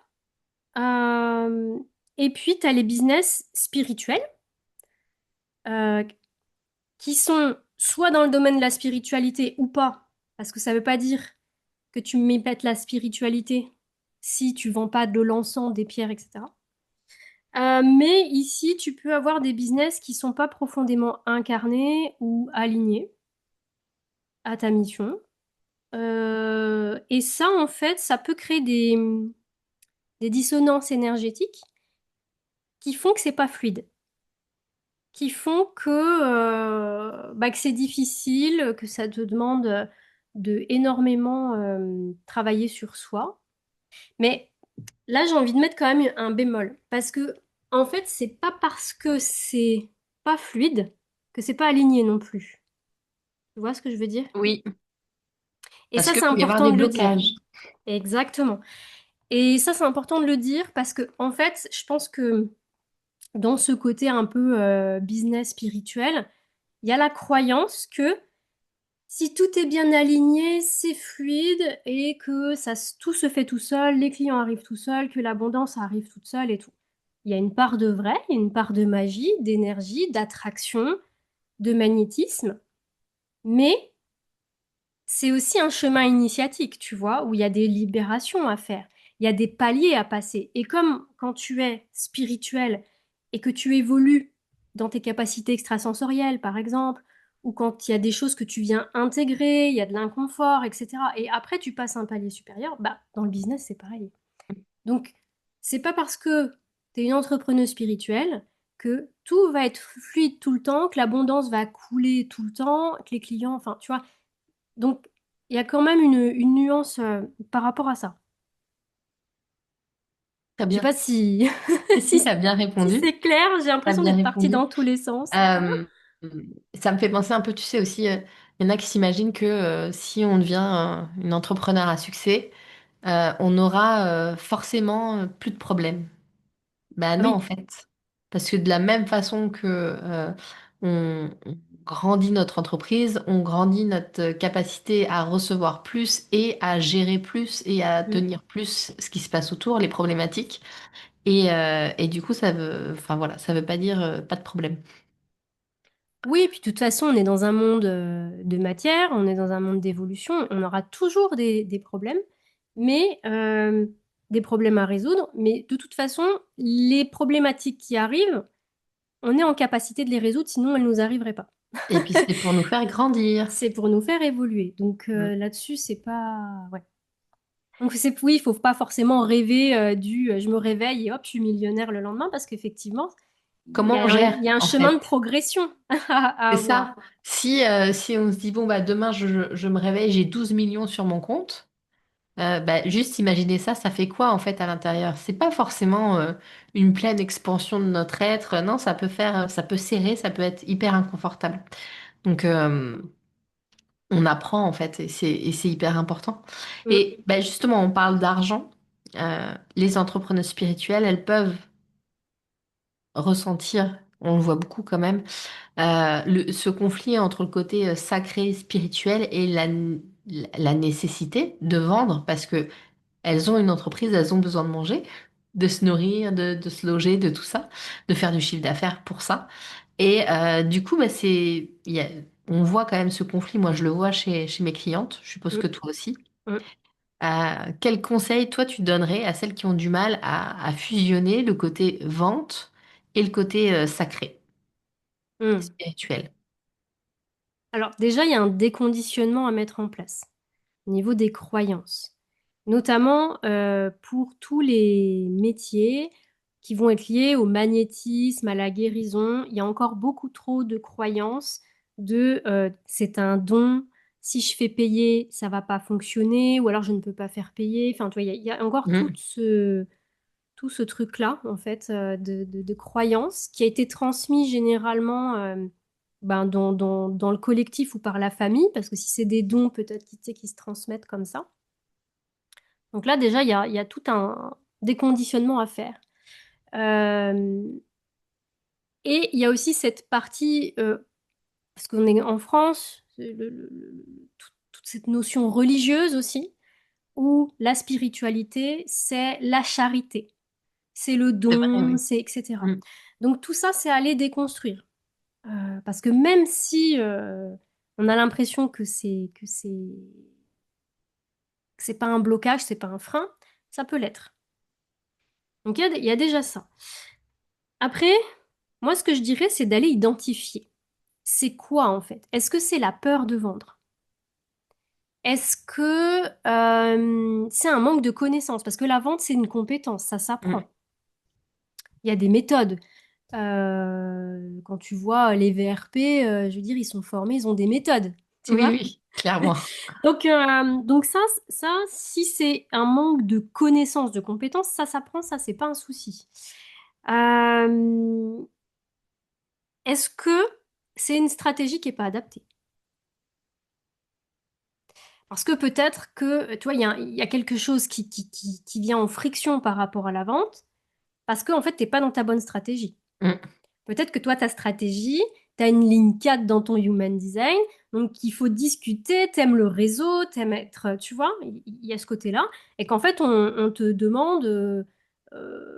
Euh, et puis, tu as les business spirituels euh, qui sont soit dans le domaine de la spiritualité ou pas, parce que ça ne veut pas dire que tu mépètes la spiritualité si tu vends pas de l'encens, des pierres, etc. Mais ici, tu peux avoir des business qui sont pas profondément incarnés ou alignés à ta mission. Et ça, en fait, ça peut créer des dissonances énergétiques qui font que c'est pas fluide. Qui font que c'est difficile, que ça te demande de énormément travailler sur soi. Mais là, j'ai envie de mettre quand même un bémol. Parce que, en fait, c'est pas parce que c'est pas fluide que c'est pas aligné non plus. Tu vois ce que je veux dire? oui, Et parce ça, qu'il c'est peut y avoir important des de le dire. blocages. Exactement. Et ça, c'est important de le dire parce que, en fait, je pense que dans ce côté un peu business spirituel, il y a la croyance que si tout est bien aligné, c'est fluide et que tout se fait tout seul, les clients arrivent tout seuls, que l'abondance arrive toute seule et tout. Il y a une part de vrai, il y a une part de magie, d'énergie, d'attraction, de magnétisme, mais c'est aussi un chemin initiatique, tu vois, où il y a des libérations à faire, il y a des paliers à passer. Et comme quand tu es spirituel et que tu évolues dans tes capacités extrasensorielles, par exemple, ou quand il y a des choses que tu viens intégrer, il y a de l'inconfort, etc. Et après, tu passes un palier supérieur, bah, dans le business, c'est pareil. Donc, c'est pas parce que tu es une entrepreneuse spirituelle que tout va être fluide tout le temps, que l'abondance va couler tout le temps, que les clients, enfin, tu vois, donc, il y a quand même une nuance par rapport à ça. Très Je sais bien. pas si, Si, si, si, t'as bien si répondu. c'est clair, j'ai T'as l'impression bien d'être partie répondu. dans tous les sens. Euh, Ça me fait penser un peu, tu sais aussi, il y en a qui s'imaginent que si on devient une entrepreneur à succès, on aura forcément plus de problèmes. Bah non, en Oui, fait. Parce que de la même façon que on grandit notre entreprise, on grandit notre capacité à recevoir plus et à gérer plus et à mm. tenir plus ce qui se passe autour, les problématiques. Et du coup, enfin voilà, ça veut pas dire pas de problème. Oui, puis de toute façon, on est dans un monde de matière, on est dans un monde d'évolution, on aura toujours des problèmes, mais des problèmes à résoudre. Mais de toute façon, les problématiques qui arrivent, on est en capacité de les résoudre, sinon elles nous arriveraient pas. Et puis c'est pour nous faire grandir. C'est pour nous faire évoluer. Donc Mm. là-dessus, c'est pas... Ouais. Donc oui, il faut pas forcément rêver je me réveille et hop, je suis millionnaire le lendemain parce qu'effectivement, Comment on il gère, y a un en chemin de fait? progression à C'est avoir. ça. Si on se dit, bon, bah, demain, je me réveille, j'ai 12 millions sur mon compte, Bah, juste imaginer ça, ça fait quoi en fait à l'intérieur? C'est pas forcément une pleine expansion de notre être. Non, ça peut serrer, ça peut être hyper inconfortable. Donc, on apprend en fait, et c'est hyper important. Mm, Et bah, justement, on parle d'argent. Les entrepreneurs spirituels, elles peuvent ressentir, on le voit beaucoup quand même, ce conflit entre le côté sacré, spirituel et la nécessité de vendre parce que elles ont une entreprise, elles ont besoin de manger, de se nourrir, de se loger, de tout ça, de faire du chiffre d'affaires pour ça. Et du coup, bah, on voit quand même ce conflit. Moi, je le vois chez mes clientes. Je suppose mm, que toi aussi. mm, Quel conseil, toi, tu donnerais à celles qui ont du mal à fusionner le côté vente et le côté sacré, mm. spirituel? Alors déjà, il y a un déconditionnement à mettre en place au niveau des croyances, notamment pour tous les métiers qui vont être liés au magnétisme, à la guérison. Il y a encore beaucoup trop de croyances de c'est un don, si je fais payer, ça va pas fonctionner, ou alors je ne peux pas faire payer. Enfin, tu vois, il y a encore Mm. tout ce truc-là, en fait, de croyances qui a été transmis généralement ben, dans le collectif ou par la famille, parce que si c'est des dons, peut-être qui, tu sais, qui se transmettent comme ça. Donc là, déjà, il y a tout un déconditionnement à faire. Euh, et il y a aussi cette partie, parce qu'on est en France, toute cette notion religieuse aussi, où la spiritualité, c'est la charité. C'est le C'est vrai, don, oui. c'est etc. Mm. Donc tout ça, c'est à aller déconstruire. Parce que même si on a l'impression que c'est pas un blocage, c'est pas un frein, ça peut l'être. Donc il y a déjà ça. Après, moi, ce que je dirais, c'est d'aller identifier. C'est quoi en fait? Est-ce que c'est la peur de vendre? Est-ce que c'est un manque de connaissances? Parce que la vente, c'est une compétence, ça Mm. s'apprend. Il y a des méthodes. Quand tu vois les VRP, je veux dire, ils sont formés, ils ont des méthodes, tu Oui, vois. oui, clairement. Donc ça, si c'est un manque de connaissances, de compétences, ça s'apprend, ça, c'est pas un souci. Euh, Est-ce que c'est une stratégie qui est pas adaptée? Parce que peut-être que, tu vois, il y a quelque chose qui vient en friction par rapport à la vente, parce qu'en fait, t'es pas dans ta bonne stratégie. Mm. Peut-être que toi, ta stratégie, tu as une ligne 4 dans ton human design, donc il faut discuter, t'aimes le réseau, t'aimes être, tu vois, il y a ce côté-là, et qu'en fait, on te demande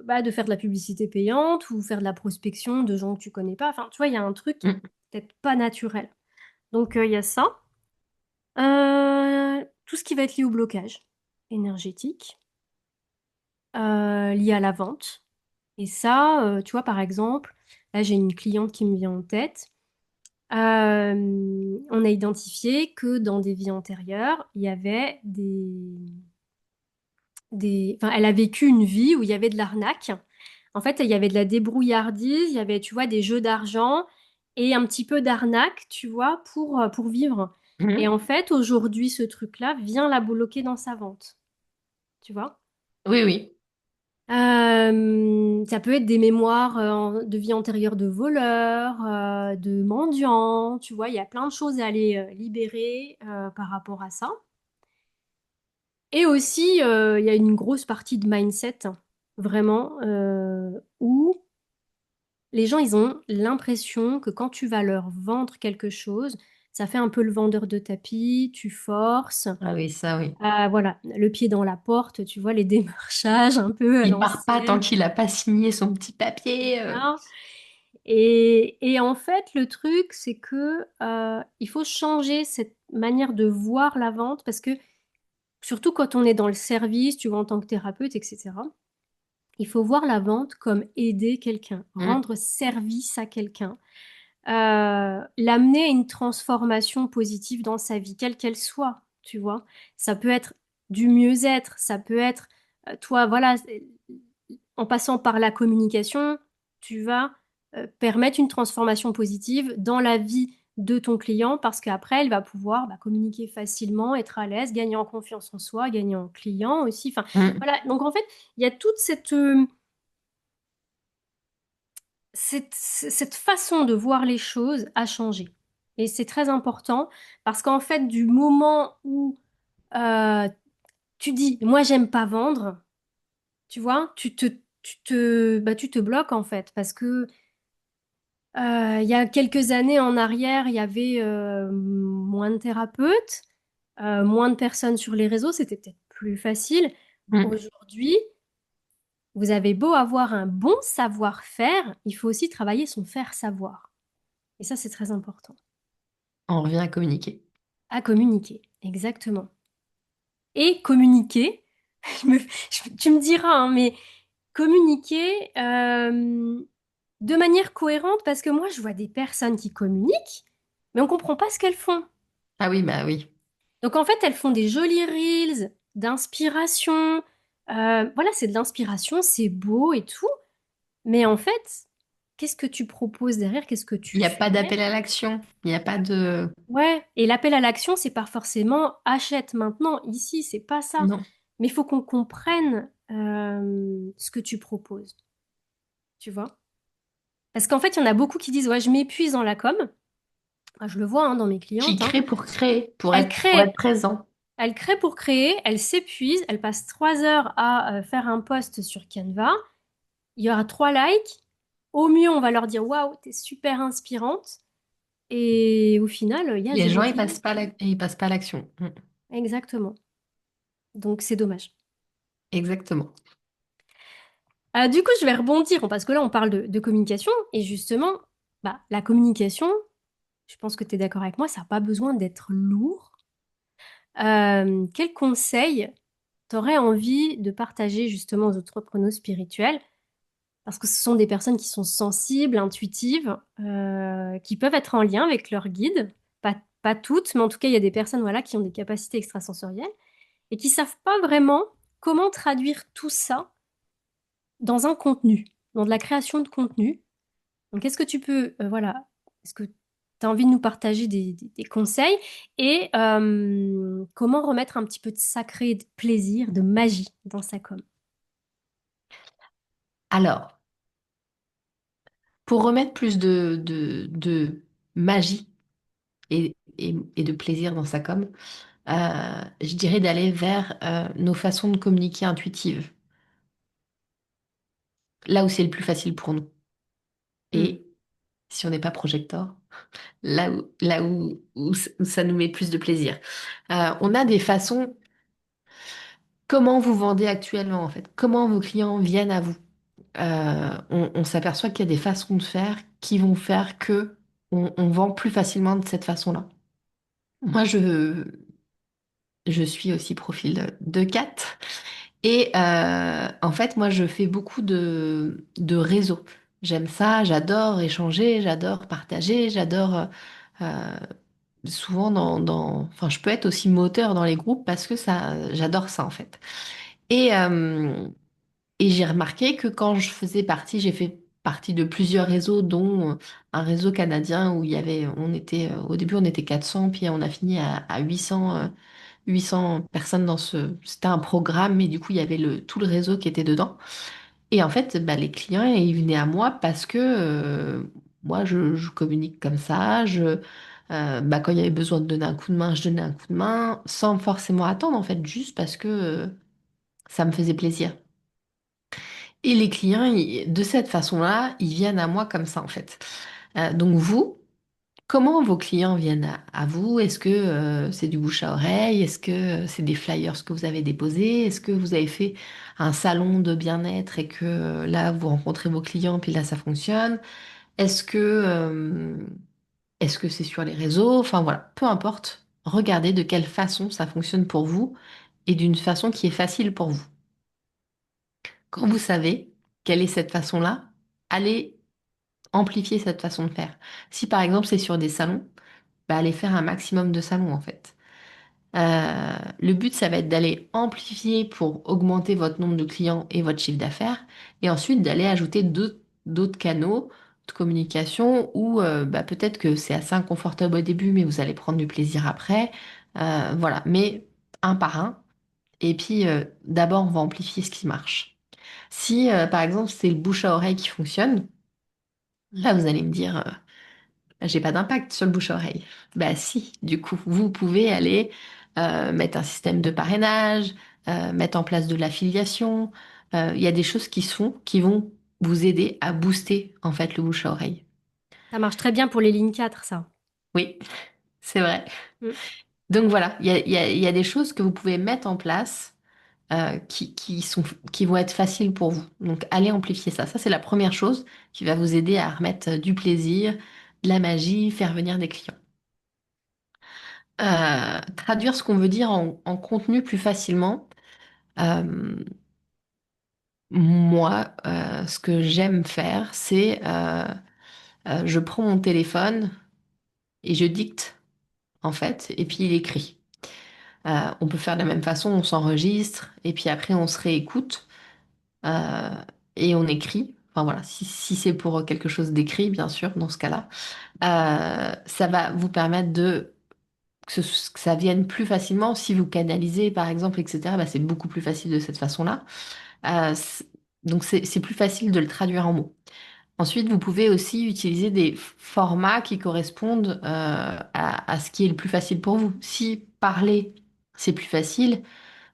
bah, de faire de la publicité payante ou faire de la prospection de gens que tu connais pas. Enfin, tu vois, il y a un truc qui est Mm. peut-être pas naturel. Donc, il y a ça. Tout ce qui va être lié au blocage énergétique, lié à la vente. Et ça, tu vois, par exemple, là, j'ai une cliente qui me vient en tête. On a identifié que dans des vies antérieures, il y avait enfin, elle a vécu une vie où il y avait de l'arnaque. En fait, il y avait de la débrouillardise, il y avait, tu vois, des jeux d'argent et un petit peu d'arnaque, tu vois, pour vivre. Et Mm. en fait, aujourd'hui, ce truc-là vient la bloquer dans sa vente, tu vois. Oui, oui. Ça peut être des mémoires de vie antérieure de voleurs, de mendiants, tu vois, il y a plein de choses à aller libérer par rapport à ça. Et aussi, il y a une grosse partie de mindset, hein, vraiment, où les gens, ils ont l'impression que quand tu vas leur vendre quelque chose, ça fait un peu le vendeur de tapis, tu forces, Ah oui, ça oui. voilà, le pied dans la porte, tu vois, les démarchages un peu à Il part pas tant l'ancienne. qu'il a pas signé son petit papier. Voilà. Et en fait, le truc, c'est que il faut changer cette manière de voir la vente parce que surtout quand on est dans le service, tu vois, en tant que thérapeute, etc., il faut voir la vente comme aider quelqu'un, Mm. rendre service à quelqu'un, l'amener à une transformation positive dans sa vie, quelle qu'elle soit, tu vois. Ça peut être du mieux-être, ça peut être, toi, voilà, en passant par la communication, tu vas permettre une transformation positive dans la vie de ton client parce qu'après, elle va pouvoir communiquer facilement, être à l'aise, gagner en confiance en soi, gagner en client aussi. Enfin, Mm. voilà. Donc, en fait, il y a toute cette façon de voir les choses a changé. Et c'est très important parce qu'en fait, du moment où euh, tu dis, moi, j'aime pas vendre, tu vois, tu te bloques en fait parce que il y a quelques années en arrière, il y avait moins de thérapeutes, moins de personnes sur les réseaux, c'était peut-être plus facile. Mm. Aujourd'hui, vous avez beau avoir un bon savoir-faire, il faut aussi travailler son faire-savoir. Et ça, c'est très important. On revient à communiquer. À communiquer, exactement. Et communiquer, tu me diras, hein, mais communiquer de manière cohérente, parce que moi, je vois des personnes qui communiquent, mais on comprend pas ce qu'elles font. Ah oui, bah oui. Donc en fait, elles font des jolis reels d'inspiration. Voilà, c'est de l'inspiration, c'est beau et tout. Mais en fait, qu'est-ce que tu proposes derrière? Qu'est-ce que Il tu n'y a pas fais? d'appel à l'action. Il n'y a pas de... Ouais. Et l'appel à l'action, c'est pas forcément achète maintenant, ici, c'est pas ça. Non. Mais il faut qu'on comprenne ce que tu proposes, tu vois? Parce qu'en fait, il y en a beaucoup qui disent, ouais, je m'épuise dans la com. Ah, je le vois hein, dans mes Qui clientes, hein. crée pour créer, Elles pour être créent. présent. Elle crée pour créer, elle s'épuise, elle passe 3 heures à faire un post sur Canva. Il y aura 3 likes. Au mieux, on va leur dire waouh, t'es super inspirante. Et au final, il y a Les zéro gens, vue. ils passent pas à l'action. Mm. Exactement. Donc c'est dommage. Exactement. Du coup, je vais rebondir parce que là, on parle de communication et justement, la communication, je pense que tu es d'accord avec moi, ça n'a pas besoin d'être lourd. Quel conseil t'aurais envie de partager justement aux entrepreneurs spirituels? Parce que ce sont des personnes qui sont sensibles, intuitives, qui peuvent être en lien avec leur guide. Pas toutes, mais en tout cas, il y a des personnes voilà, qui ont des capacités extrasensorielles et qui savent pas vraiment comment traduire tout ça dans un contenu, dans de la création de contenu. Donc, est-ce que tu peux, voilà, est-ce que tu as envie de nous partager des conseils et comment remettre un petit peu de sacré, de plaisir, de magie dans sa com? Alors, pour remettre plus de magie et de plaisir dans sa com, je dirais d'aller vers nos façons de communiquer intuitives, là où c'est le plus facile pour nous. Hmm. Et si on n'est pas projecteur, où ça nous met plus de plaisir. On a des façons, comment vous vendez actuellement en fait, comment vos clients viennent à vous. On s'aperçoit qu'il y a des façons de faire qui vont faire que on vend plus facilement de cette façon-là. Moi, je suis aussi profil de 4 et en fait, moi, je fais beaucoup de réseaux. J'aime ça, j'adore échanger, j'adore partager, j'adore euh, souvent enfin, je peux être aussi moteur dans les groupes parce que j'adore ça en fait. Et, euh, et j'ai remarqué que quand j'ai fait partie de plusieurs réseaux, dont un réseau canadien où au début on était 400, puis on a fini à 800 personnes c'était un programme, mais du coup il y avait tout le réseau qui était dedans. Et en fait, bah, les clients, ils venaient à moi parce que moi, je communique comme ça. Quand il y avait besoin de donner un coup de main, je donnais un coup de main sans forcément attendre, en fait, juste parce que ça me faisait plaisir. Et les clients, de cette façon-là, ils viennent à moi comme ça, en fait. Donc vous, comment vos clients viennent à vous? Est-ce que c'est du bouche à oreille? Est-ce que c'est des flyers que vous avez déposés? Est-ce que vous avez fait un salon de bien-être et que là, vous rencontrez vos clients, puis là, ça fonctionne? Est-ce que est-ce que c'est sur les réseaux? Enfin voilà, peu importe. Regardez de quelle façon ça fonctionne pour vous et d'une façon qui est facile pour vous. Quand vous savez quelle est cette façon-là, allez amplifier cette façon de faire. Si par exemple c'est sur des salons, bah, allez faire un maximum de salons en fait. Le but, ça va être d'aller amplifier pour augmenter votre nombre de clients et votre chiffre d'affaires, et ensuite d'aller ajouter d'autres canaux, de communication où bah, peut-être que c'est assez inconfortable au début, mais vous allez prendre du plaisir après. Voilà, mais un par un. Et puis d'abord, on va amplifier ce qui marche. Si par exemple c'est le bouche à oreille qui fonctionne, là vous allez me dire, j'ai pas d'impact sur le bouche à oreille. Bah si, du coup, vous pouvez aller mettre un système de parrainage, mettre en place de l'affiliation. Il y a des choses qui se font qui vont vous aider à booster en fait le bouche à oreille. Ça marche très bien pour les lignes 4, ça. Oui, c'est vrai. Mm. Donc voilà, il y a des choses que vous pouvez mettre en place qui vont être faciles pour vous. Donc allez amplifier ça. Ça, c'est la première chose qui va vous aider à remettre du plaisir, de la magie, faire venir des clients. Traduire ce qu'on veut dire en contenu plus facilement. Euh, Moi, ce que j'aime faire, c'est je prends mon téléphone et je dicte, en fait, et puis il écrit. On peut faire de la même façon, on s'enregistre, et puis après on se réécoute, euh, et on écrit. Enfin voilà, si c'est pour quelque chose d'écrit, bien sûr, dans ce cas-là, ça va vous permettre que ça vienne plus facilement. Si vous canalisez, par exemple, etc., bah, c'est beaucoup plus facile de cette façon-là. Euh, c- donc c'est plus facile de le traduire en mots. Ensuite, vous pouvez aussi utiliser des formats qui correspondent à ce qui est le plus facile pour vous. Si parler, c'est plus facile,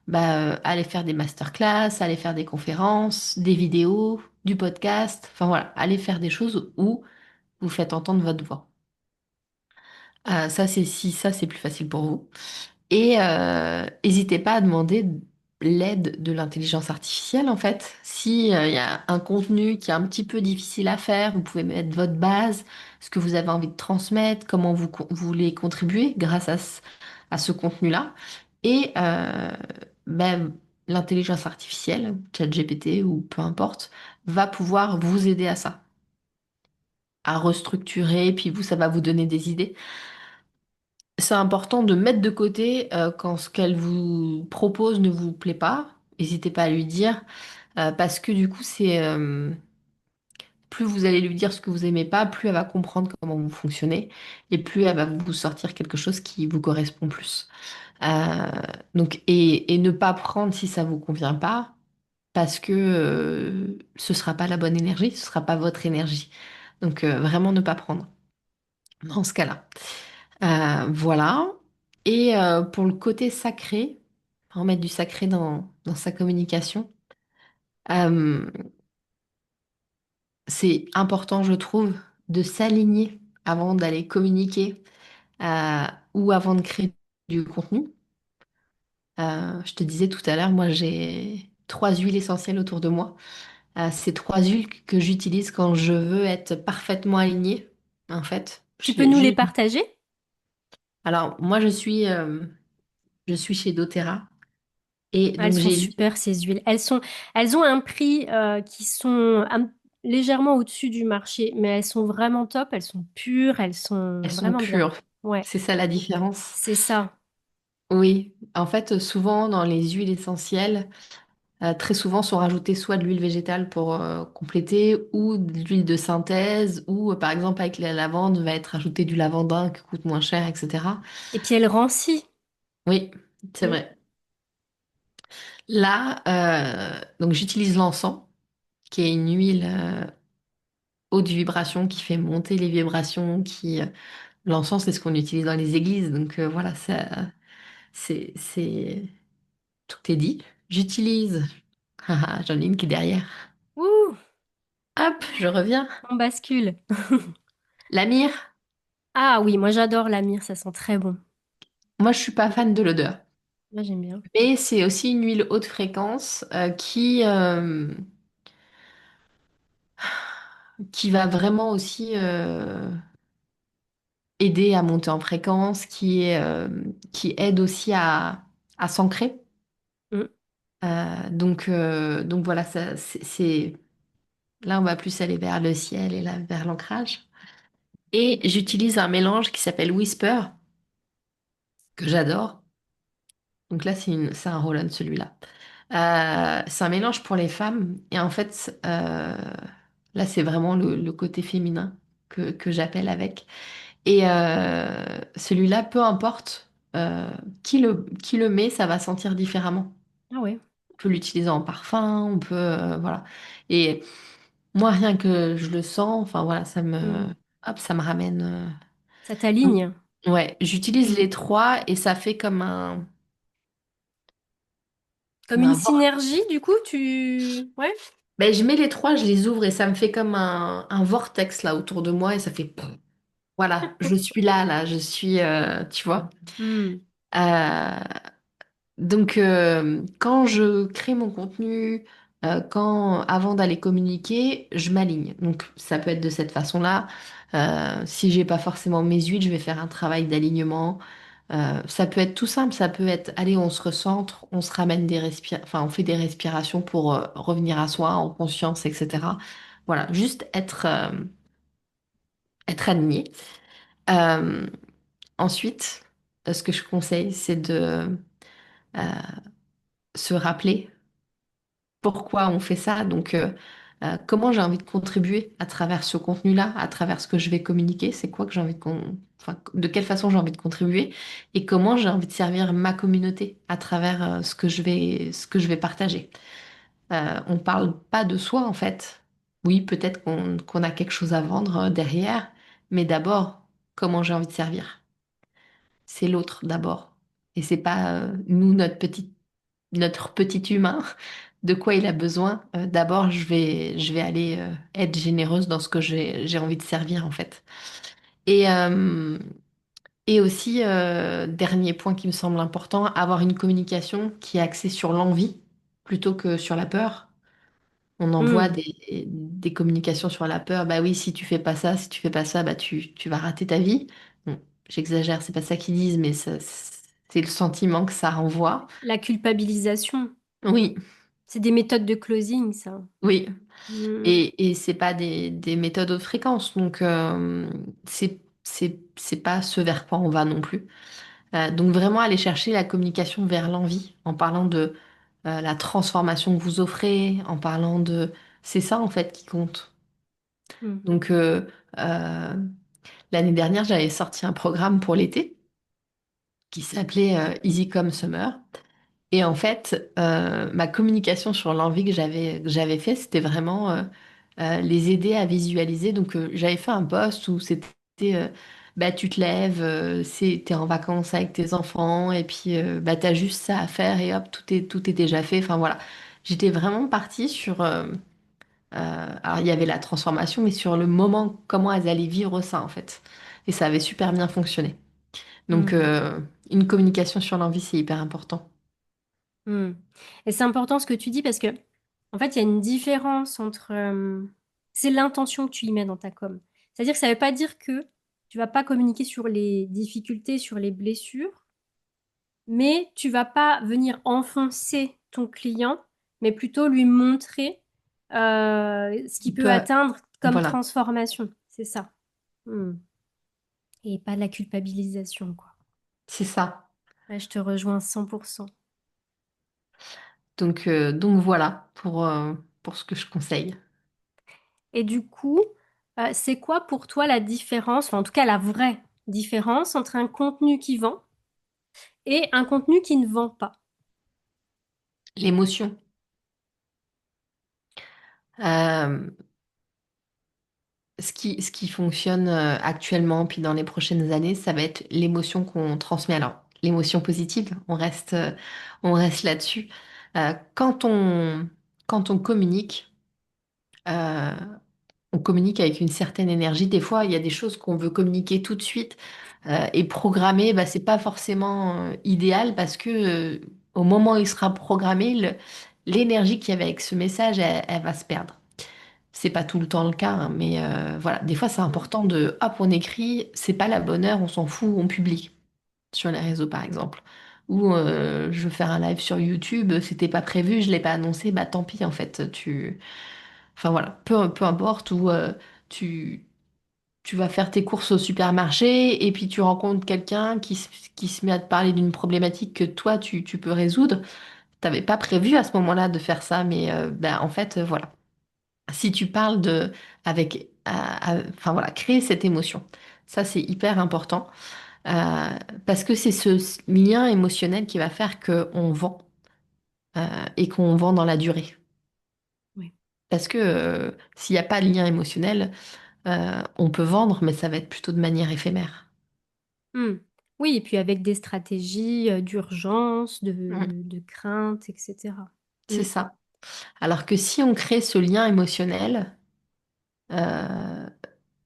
bah, allez faire des masterclass, allez faire des conférences, des vidéos, du podcast. Enfin voilà, allez faire des choses où vous faites entendre votre voix. Ça, c'est si ça, c'est plus facile pour vous. Et n'hésitez pas à demander l'aide de l'intelligence artificielle, en fait. Si, il y a un contenu qui est un petit peu difficile à faire, vous pouvez mettre votre base, ce que vous avez envie de transmettre, comment vous voulez contribuer grâce à ce contenu-là. Et ben, l'intelligence artificielle, ChatGPT ou peu importe, va pouvoir vous aider à ça, à restructurer, puis vous, ça va vous donner des idées. C'est important de mettre de côté quand ce qu'elle vous propose ne vous plaît pas. N'hésitez pas à lui dire parce que du coup, c'est plus vous allez lui dire ce que vous aimez pas, plus elle va comprendre comment vous fonctionnez et plus elle va vous sortir quelque chose qui vous correspond plus. Euh, donc et ne pas prendre si ça vous convient pas parce que ce sera pas la bonne énergie, ce sera pas votre énergie. Donc vraiment ne pas prendre dans ce cas-là. Voilà. Et pour le côté sacré, remettre du sacré dans sa communication, euh, c'est important, je trouve, de s'aligner avant d'aller communiquer euh, ou avant de créer du contenu. Je te disais tout à l'heure, moi j'ai 3 huiles essentielles autour de moi. C'est 3 huiles que j'utilise quand je veux être parfaitement alignée, en fait. Tu peux nous les partager? Alors moi je suis chez doTERRA. Et Elles donc sont j'ai super, ces huiles. Elles ont un prix qui sont légèrement au-dessus du marché, mais elles sont vraiment top. Elles sont pures, elles sont Elles sont vraiment bien. pures. Ouais, C'est ça la différence. c'est ça. Oui, en fait, souvent dans les huiles essentielles, très souvent sont rajoutées soit de l'huile végétale pour compléter, ou de l'huile de synthèse, ou par exemple avec la lavande, va être rajouté du lavandin qui coûte moins cher, etc. Et puis elles rancient. Oui, c'est Mm. vrai. Là, donc j'utilise l'encens, qui est une huile haute vibration qui fait monter les vibrations, l'encens, c'est ce qu'on utilise dans les églises, donc voilà, c'est tout est dit. J'utilise. Ah, ah, j'en ai une qui est derrière. Ouh, Hop, je reviens. on bascule. La myrrhe. Ah oui, moi j'adore la myrrhe, ça sent très bon. Moi, je suis pas fan de l'odeur. Moi j'aime bien. Mais c'est aussi une huile haute fréquence qui va vraiment aussi aider à monter en fréquence, qui aide aussi à s'ancrer. Mm. Donc voilà, là, on va plus aller vers le ciel et là, vers l'ancrage. Et j'utilise un mélange qui s'appelle Whisper, que j'adore. Donc là, c'est un roll-on celui-là. C'est un mélange pour les femmes. Et en fait, là, Là, c'est vraiment le côté féminin que j'appelle avec. Et celui-là, peu importe qui le met, ça va sentir différemment. Ah ouais. On peut l'utiliser en parfum, on peut, voilà. Et moi, rien que je le sens, enfin voilà, Hmm. hop, ça me ramène. Ça Donc, t'aligne. ouais, j'utilise Hmm. les trois et ça fait Comme comme une un synergie, du coup, tu... Ouais. ben, je mets les trois, je les ouvre et ça me fait comme un vortex là autour de moi et ça fait voilà, je suis là, je suis, tu vois. Hmm. Euh, donc, quand je crée mon contenu, avant d'aller communiquer, je m'aligne. Donc, ça peut être de cette façon-là. Si j'ai pas forcément mes huiles, je vais faire un travail d'alignement. Ça peut être tout simple. Ça peut être, allez, on se recentre, on se ramène enfin, on fait des respirations pour revenir à soi en conscience, etc. Voilà, juste être aligné. Euh, Ensuite, ce que je conseille, c'est de se rappeler pourquoi on fait ça. Donc, comment j'ai envie de contribuer à travers ce contenu-là, à travers ce que je vais communiquer, c'est quoi que j'ai envie enfin, de quelle façon j'ai envie de contribuer et comment j'ai envie de servir ma communauté à travers ce que je vais partager. On parle pas de soi en fait. Oui, peut-être qu'on a quelque chose à vendre derrière, mais d'abord, comment j'ai envie de servir. C'est l'autre d'abord. Et c'est pas nous, notre petit humain, de quoi il a besoin. D'abord, je vais aller être généreuse dans ce que j'ai envie de servir, en fait. Et, euh, et aussi, dernier point qui me semble important, avoir une communication qui est axée sur l'envie plutôt que sur la peur. On envoie Hmm. des communications sur la peur. Bah oui, si tu fais pas ça, si tu fais pas ça, bah tu vas rater ta vie. Bon, j'exagère, c'est pas ça qu'ils disent, mais c'est le sentiment que ça renvoie. La culpabilisation. Oui, C'est des méthodes de closing, ça. oui. Hmm. Et c'est pas des méthodes haute fréquence, donc c'est pas ce vers quoi on va non plus. Donc vraiment aller chercher la communication vers l'envie, en parlant de la transformation que vous offrez, en parlant de... C'est ça en fait qui compte. Hmm. Donc euh, l'année dernière, j'avais sorti un programme pour l'été qui s'appelait Easy Come Summer. Et en fait, ma communication sur l'envie que j'avais fait, c'était vraiment les aider à visualiser. Donc, j'avais fait un post où c'était, bah, tu te lèves, t'es en vacances avec tes enfants, et puis bah, t'as juste ça à faire, et hop, tout est déjà fait. Enfin voilà, j'étais vraiment partie sur. Alors, il y avait la transformation, mais sur le moment, comment elles allaient vivre ça, en fait. Et ça avait super bien fonctionné. Donc, Hmm. une communication sur l'envie, c'est hyper important. Hmm. Et c'est important ce que tu dis parce que, en fait, il y a une différence entre... c'est l'intention que tu y mets dans ta com. C'est-à-dire que ça ne veut pas dire que tu vas pas communiquer sur les difficultés, sur les blessures, mais tu vas pas venir enfoncer ton client, mais plutôt lui montrer ce qu'il Il peut peut, atteindre comme voilà, transformation. C'est ça. Hmm. Et pas de la culpabilisation, quoi. c'est ça. Ouais, je te rejoins 100%. Donc voilà pour ce que je conseille. Et du coup, c'est quoi pour toi la différence, enfin en tout cas la vraie différence entre un contenu qui vend et un contenu qui ne vend pas? L'émotion. Euh, ce qui fonctionne actuellement, puis dans les prochaines années, ça va être l'émotion qu'on transmet. Alors, l'émotion positive, on reste là-dessus. Quand quand on communique, euh, on communique avec une certaine énergie. Des fois, il y a des choses qu'on veut communiquer tout de suite et programmer, bah, c'est pas forcément idéal parce que au moment où il sera programmé, l'énergie qu'il y avait avec ce message, elle va se perdre. C'est pas tout le temps le cas, hein, mais voilà, des fois c'est Mm. important de, hop, on écrit, c'est pas la bonne heure, on s'en fout, on publie sur les réseaux par exemple. Ou je veux faire un live sur YouTube, c'était pas prévu, je l'ai pas annoncé, bah tant pis en fait, enfin voilà, peu importe, ou tu, tu vas faire tes courses au supermarché et puis tu rencontres quelqu'un qui se met à te parler d'une problématique que toi tu peux résoudre. T'avais pas prévu à ce moment-là de faire ça, mais ben, en fait, voilà. si tu parles de avec enfin voilà, créer cette émotion. Ça, c'est hyper important euh, parce que c'est ce lien émotionnel qui va faire qu'on vend et qu'on vend dans la durée. Oui. Parce que s'il n'y a pas de lien émotionnel, on peut vendre, mais ça va être plutôt de manière éphémère. Hmm. Oui, et puis avec des stratégies d'urgence, Mm. de crainte, etc. C'est Hmm. ça. Alors que si on crée ce lien émotionnel, euh,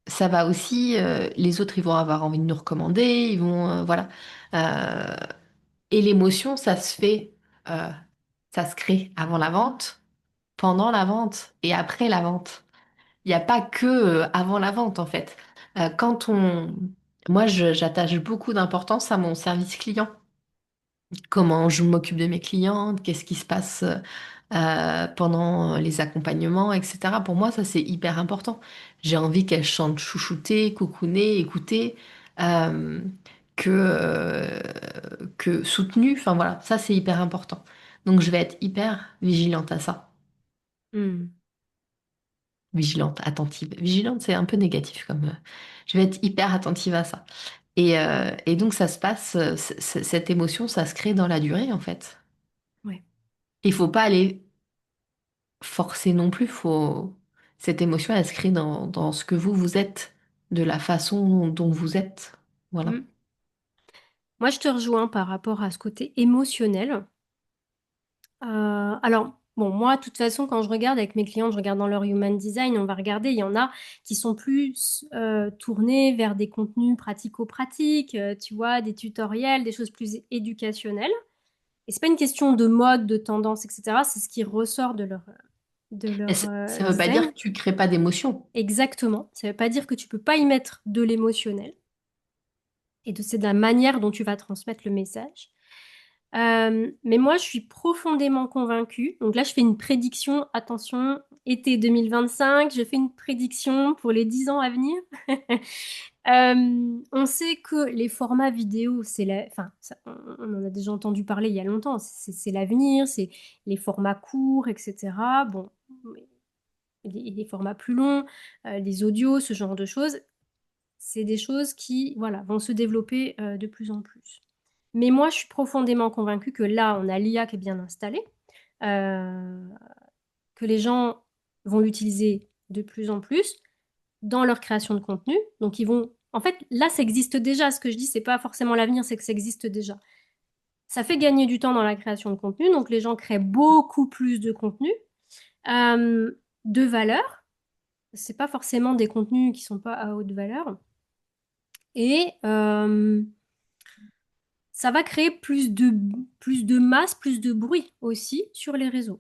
ça va aussi, les autres, ils vont avoir envie de nous recommander, ils vont, voilà. Euh, et l'émotion, euh, ça se crée avant la vente, pendant la vente et après la vente. Il n'y a pas que avant la vente, en fait. Quand on, moi, j'attache beaucoup d'importance à mon service client. Comment je m'occupe de mes clientes, qu'est-ce qui se passe pendant les accompagnements, etc. Pour moi, ça, c'est hyper important. J'ai envie qu'elles chantent chouchoutées, coucounées, écoutées, euh, euh, que soutenues. Enfin voilà, ça, c'est hyper important. Donc, je vais être hyper vigilante à ça. Hmm. Vigilante, attentive. Vigilante, c'est un peu négatif comme. Je vais être hyper attentive à ça. Et donc, ça se passe, cette émotion, ça se crée dans la durée, en fait. Ouais. Il faut pas aller forcer non plus. Cette émotion, elle se crée dans ce que vous êtes, de la façon dont vous êtes. Voilà. Hmm. Moi, je te rejoins par rapport à ce côté émotionnel. Alors, bon, moi, de toute façon, quand je regarde avec mes clients, je regarde dans leur human design, on va regarder, il y en a qui sont plus tournés vers des contenus pratico-pratiques, tu vois, des tutoriels, des choses plus éducationnelles. Et c'est pas une question de mode, de tendance, etc. C'est ce qui ressort de Et leur ça veut pas dire design. que tu crées pas d'émotion. Exactement. Ça veut pas dire que tu peux pas y mettre de l'émotionnel. Et c'est de la manière dont tu vas transmettre le message. Mais moi, je suis profondément convaincue. Donc là, je fais une prédiction. Attention, été 2025, je fais une prédiction pour les 10 ans à venir. On sait que les formats vidéo, enfin, on en a déjà entendu parler il y a longtemps. C'est l'avenir, c'est les formats courts, etc. Bon, les formats plus longs, les audios, ce genre de choses, c'est des choses qui, voilà, vont se développer de plus en plus. Mais moi, je suis profondément convaincue que là, on a l'IA qui est bien installée, euh, que les gens vont l'utiliser de plus en plus dans leur création de contenu. Donc, ils vont. En fait, là, ça existe déjà. Ce que je dis, c'est pas forcément l'avenir, c'est que ça existe déjà. Ça fait gagner du temps dans la création de contenu. Donc, les gens créent beaucoup plus de contenu euh, de valeur. C'est pas forcément des contenus qui sont pas à haute valeur. Et ça va créer plus de masse, plus de bruit aussi sur les réseaux.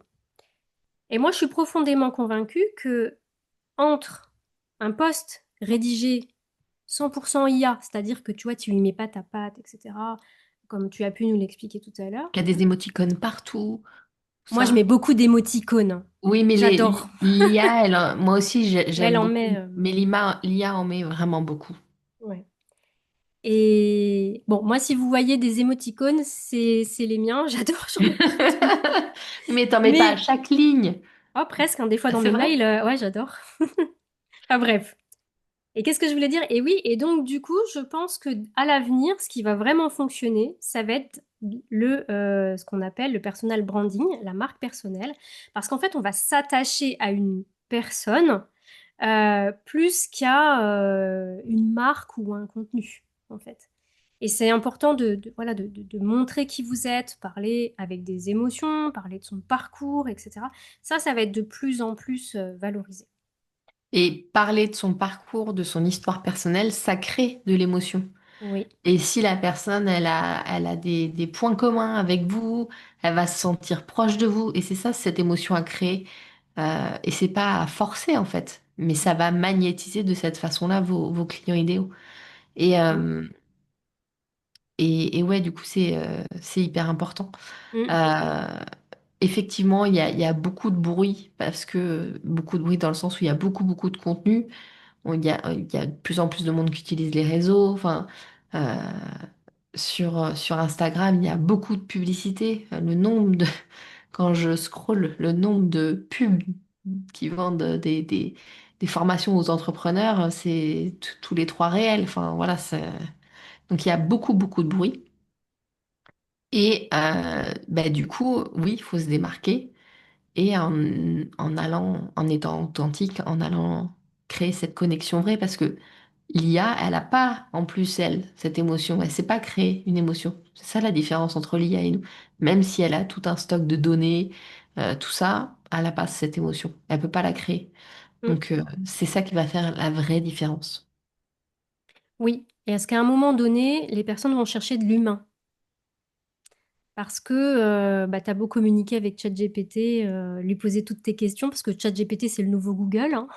Et moi, je suis profondément convaincue que entre un post rédigé 100% IA, c'est-à-dire que tu vois, tu y mets pas ta patte, etc., comme tu as pu nous l'expliquer tout à l'heure. Il y a des émoticônes partout, tout Moi, je ça. mets beaucoup d'émoticônes. Oui, mais J'adore. l'IA, moi aussi, Elle j'aime en beaucoup. met. Mais l'IA en met vraiment beaucoup. Ouais. Et bon, moi, si vous voyez des émoticônes, c'est les miens. J'adore, j'en mets partout. Mais t'en mets pas à Mais, chaque ligne. oh, presque, hein, des fois Ah, dans c'est mes vrai? mails, ouais, j'adore. Enfin bref. Et qu'est-ce que je voulais dire? Et oui, et donc du coup, je pense que à l'avenir, ce qui va vraiment fonctionner, ça va être ce qu'on appelle le personal branding, la marque personnelle, parce qu'en fait, on va s'attacher à une personne plus qu'à une marque ou un contenu, en fait. Et c'est important voilà, de montrer qui vous êtes, parler avec des émotions, parler de son parcours, etc. Ça va être de plus en plus valorisé. Et parler de son parcours, de son histoire personnelle, ça crée de l'émotion. Oui. Et si la personne, elle a des points communs avec vous, elle va se sentir proche de vous. Et c'est ça, cette émotion à créer. Et c'est pas à forcer, en fait. Mais ça va magnétiser de cette façon-là vos clients idéaux. Et, Mm. euh, et ouais, du coup, c'est hyper important. Mm. Euh, Effectivement, il y a beaucoup de bruit, parce que beaucoup de bruit dans le sens où il y a beaucoup de contenu. Il y a de plus en plus de monde qui utilise les réseaux. Enfin, euh, sur Instagram, il y a beaucoup de publicité. Le nombre de, quand je scrolle, le nombre de pubs qui vendent des formations aux entrepreneurs, c'est tous les trois réels. Enfin, voilà, donc il y a beaucoup, beaucoup de bruit. Et bah, du coup, oui, il faut se démarquer. Et en allant, en étant authentique, en allant créer cette connexion vraie, parce que l'IA, elle n'a pas en plus, elle, cette émotion. Elle ne sait pas créer une émotion. C'est ça la différence entre l'IA et nous. Même si elle a tout un stock de données, tout ça, elle n'a pas cette émotion. Elle ne peut pas la créer. Mm. Donc, c'est ça qui va faire la vraie différence. Oui. Et est-ce qu'à un moment donné, les personnes vont chercher de l'humain? Parce que bah, tu as beau communiquer avec ChatGPT, lui poser toutes tes questions, parce que ChatGPT, c'est le nouveau Google, hein.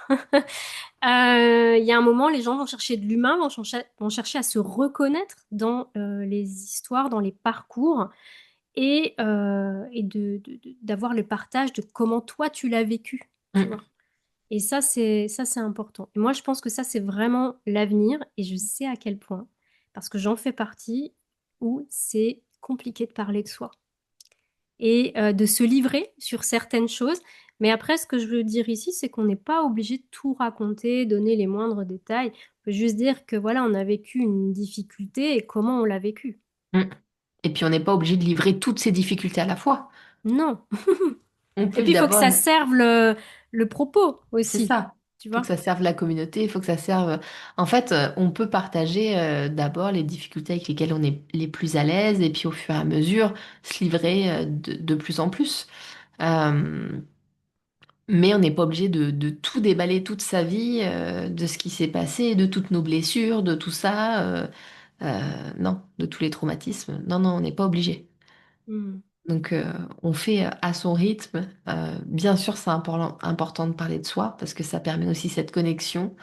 Il y a un moment, les gens vont chercher de l'humain, vont chercher à se reconnaître dans les histoires, dans les parcours, et d'avoir le partage de comment toi tu l'as vécu, tu Mm. vois. Et ça c'est important. Et moi, je pense que ça, c'est vraiment l'avenir, et je sais à quel point, parce que j'en fais partie, où c'est compliqué de parler de soi et de se livrer sur certaines choses. Mais après, ce que je veux dire ici, c'est qu'on n'est pas obligé de tout raconter, donner les moindres détails. On peut juste dire que voilà, on a vécu une difficulté et comment on l'a vécu. Mm. Et puis, on n'est pas obligé de livrer toutes ces difficultés à la fois. Non. On Et peut puis, il faut que d'abord ça serve le propos C'est aussi, ça. tu Il faut que vois. ça serve la communauté, il faut que ça serve. En fait, on peut partager d'abord les difficultés avec lesquelles on est les plus à l'aise, et puis au fur et à mesure, se livrer de plus en plus. Euh, mais on n'est pas obligé de tout déballer, toute sa vie, de ce qui s'est passé, de toutes nos blessures, de tout ça. Non, de tous les traumatismes. Non, non, on n'est pas obligé. Hmm. Donc, on fait à son rythme. Bien sûr, c'est important de parler de soi parce que ça permet aussi cette connexion.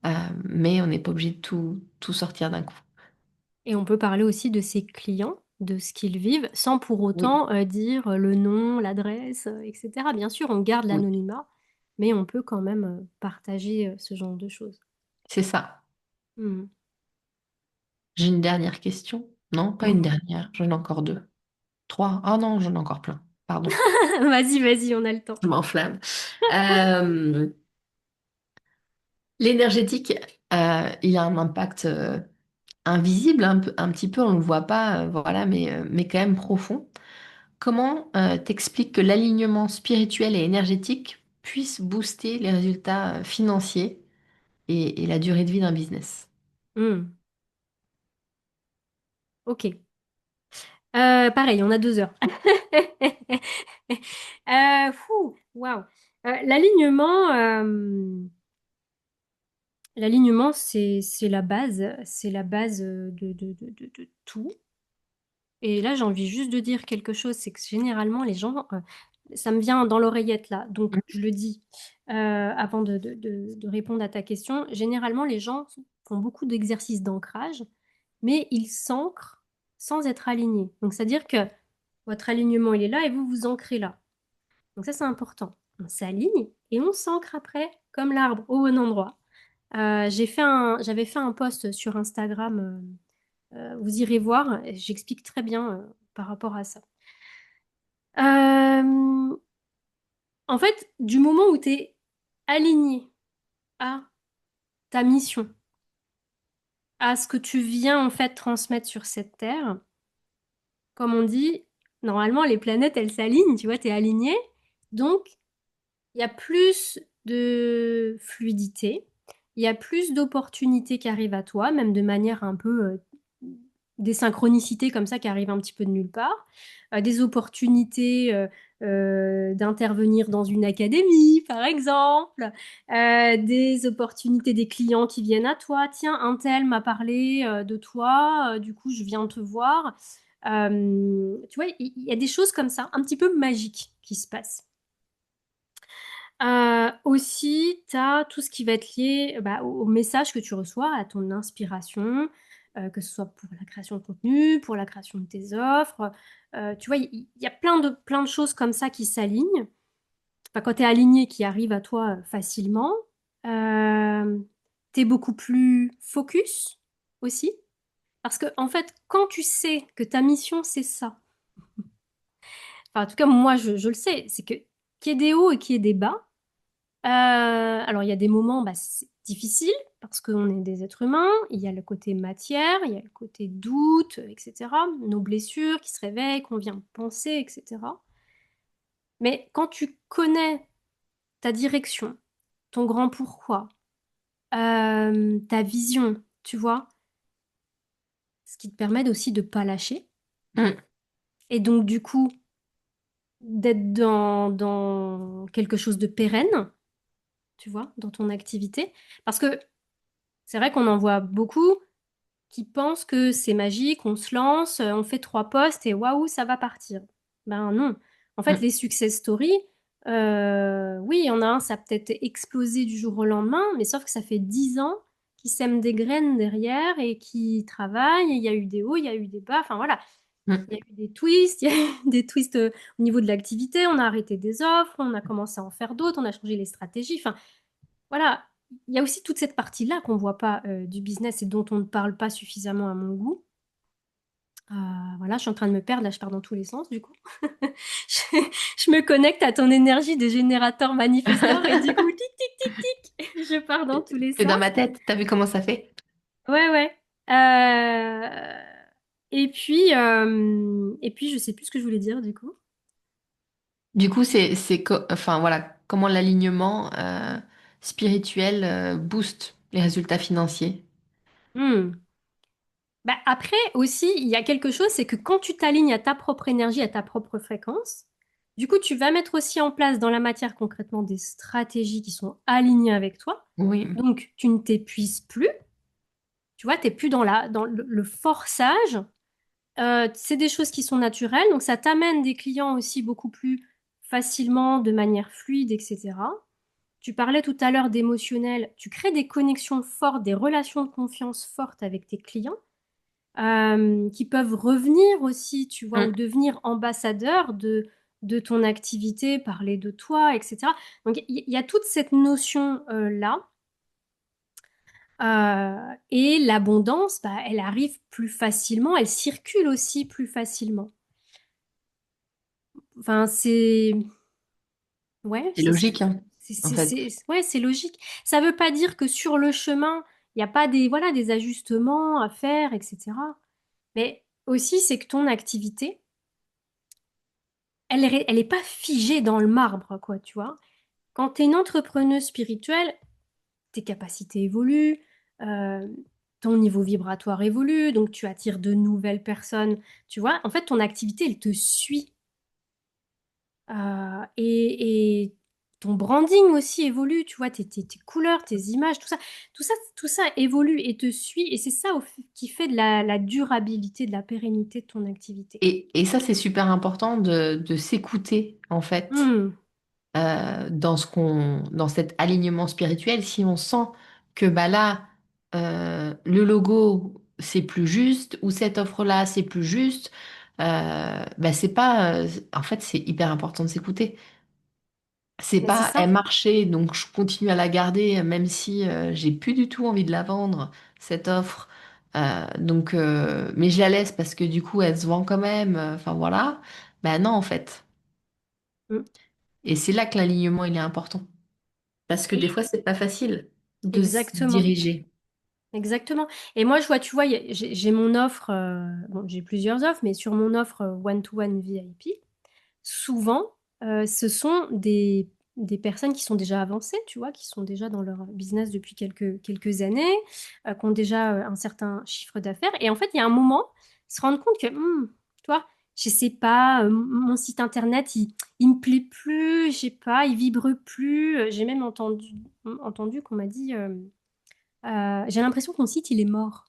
Euh, mais on n'est pas obligé de tout sortir d'un coup. Et on peut parler aussi de ses clients, de ce qu'ils vivent, sans pour Oui, autant dire le nom, l'adresse, etc. Bien sûr, on garde oui, l'anonymat, mais on peut quand même partager ce genre de choses. c'est ça. Hmm. J'ai une dernière question. Non, pas une dernière. J'en ai encore deux. Trois. Ah non, j'en ai encore plein. Pardon, Vas-y, vas-y, on a le temps. je m'enflamme. Euh, L'énergétique, il a un impact invisible, un petit peu, on ne le voit pas, voilà, mais quand même profond. Comment t'expliques que l'alignement spirituel et énergétique puisse booster les résultats financiers et la durée de vie d'un business? Hmm. Ok. Pareil, on a 2 heures. Waouh. L'alignement, l'alignement, c'est la base de tout. Et là, j'ai envie juste de dire quelque chose, c'est que généralement, les gens, ça me vient dans l'oreillette là, donc je le dis avant de répondre à ta question. Généralement, les gens font beaucoup d'exercices d'ancrage, mais ils s'ancrent sans être alignés. Donc, c'est-à-dire que votre alignement, il est là et vous vous ancrez là. Donc, ça, c'est important. On s'aligne et on s'ancre après, comme l'arbre, au bon endroit. J'avais fait un post sur Instagram. Vous irez voir, j'explique très bien par rapport à ça. Euh, En fait, du moment où tu es aligné à ta mission, à ce que tu viens en fait transmettre sur cette terre, comme on dit, normalement les planètes elles s'alignent, tu vois, tu es aligné. Donc, il y a plus de fluidité, il y a plus d'opportunités qui arrivent à toi, même de manière un peu des synchronicités comme ça qui arrivent un petit peu de nulle part, des opportunités d'intervenir dans une académie, par exemple, des opportunités des clients qui viennent à toi. Tiens, un tel m'a parlé de toi, du coup, je viens te voir. Tu vois, il y a des choses comme ça, un petit peu magiques qui se passent. Aussi, tu as tout ce qui va être lié bah, au message que tu reçois, à ton inspiration, que ce soit pour la création de contenu, pour la création de tes offres. Tu vois, il y a plein de choses comme ça qui s'alignent. Enfin, quand tu es aligné, qui arrivent à toi facilement. Tu es beaucoup plus focus aussi. Parce que, en fait, quand tu sais que ta mission, c'est ça, enfin, en tout cas, moi, je le sais, c'est que qu'il y ait des hauts et qu'il y ait des bas, Alors, il y a des moments, bah, c'est difficile parce qu'on est des êtres humains. Il y a le côté matière, il y a le côté doute, etc. Nos blessures qui se réveillent, qu'on vient penser, etc. Mais quand tu connais ta direction, ton grand pourquoi, ta vision, tu vois, ce qui te permet aussi de pas lâcher. Mm. Et donc, du coup, d'être dans quelque chose de pérenne, tu vois, dans ton activité. Parce que c'est vrai qu'on en voit beaucoup qui pensent que c'est magique, on se lance, on fait 3 posts et waouh, ça va partir. Ben non. En fait, Mm. les success stories, oui, il y en a un, ça a peut-être explosé du jour au lendemain, mais sauf que ça fait 10 ans qu'ils sèment des graines derrière et qui travaillent. Il y a eu des hauts, il y a eu des bas. Enfin voilà, il y Mm. a eu des twists, il y a eu des twists au niveau de l'activité. On a arrêté des offres, on a commencé à en faire d'autres, on a changé les stratégies. Enfin voilà, il y a aussi toute cette partie-là qu'on voit pas du business et dont on ne parle pas suffisamment à mon goût. Euh, voilà, je suis en train de me perdre, là je pars dans tous les sens du coup. Je, je me connecte à ton énergie de générateur manifesteur et du coup, tic, tic, tic, tic, je pars dans tous les T'es dans sens. ma tête, t'as vu comment ça fait? Ouais, ouais. Euh, et puis, je sais plus ce que je voulais dire du coup. Du coup, enfin voilà, comment l'alignement spirituel booste les résultats financiers. Hmm. Bah, après aussi, il y a quelque chose, c'est que quand tu t'alignes à ta propre énergie, à ta propre fréquence, du coup, tu vas mettre aussi en place dans la matière concrètement des stratégies qui sont alignées avec toi. Oui. Donc, tu ne t'épuises plus, tu vois, tu n'es plus dans le forçage. C'est des choses qui sont naturelles, donc ça t'amène des clients aussi beaucoup plus facilement, de manière fluide, etc. Tu parlais tout à l'heure d'émotionnel, tu crées des connexions fortes, des relations de confiance fortes avec tes clients qui peuvent revenir aussi, tu vois, ou Mm. devenir ambassadeurs de ton activité, parler de toi, etc. Donc, il y a toute cette notion-là. Et l'abondance, bah, elle arrive plus facilement, elle circule aussi plus facilement. Enfin, c'est... Ouais, C'est logique, hein, en fait. ouais, c'est logique. Ça veut pas dire que sur le chemin, il n'y a pas voilà, des ajustements à faire, etc. Mais aussi, c'est que ton activité, elle est pas figée dans le marbre, quoi, tu vois. Quand tu es une entrepreneuse spirituelle, tes capacités évoluent, euh, ton niveau vibratoire évolue, donc tu attires de nouvelles personnes, tu vois. En fait, ton activité, elle te suit. Et ton branding aussi évolue, tu vois, tes couleurs, tes images, tout ça évolue et te suit. Et c'est ça qui fait de la durabilité, de la pérennité de ton activité. Et ça, c'est super important de s'écouter, en fait, Hmm, dans cet alignement spirituel. Si on sent que bah là, le logo, c'est plus juste, ou cette offre-là, c'est plus juste, bah c'est pas. En fait, c'est hyper important de s'écouter. C'est ben c'est pas, ça. elle marchait, donc je continue à la garder, même si j'ai plus du tout envie de la vendre, cette offre. Mais je la laisse parce que du coup, elle se vend quand même. Enfin voilà. Ben non, en fait. Hmm. Et c'est là que l'alignement, il est important. Parce que des Et fois, c'est pas facile de se exactement. diriger. Exactement. Et moi, je vois, tu vois, j'ai mon offre, bon, j'ai plusieurs offres, mais sur mon offre one-to-one VIP, souvent, ce sont des personnes qui sont déjà avancées, tu vois, qui sont déjà dans leur business depuis quelques années, qui ont déjà un certain chiffre d'affaires. Et en fait, il y a un moment, ils se rendent compte que, tu vois, je sais pas, mon site internet, il me plaît plus, je sais pas, il vibre plus. J'ai même entendu qu'on m'a dit, j'ai l'impression que mon site, il est mort,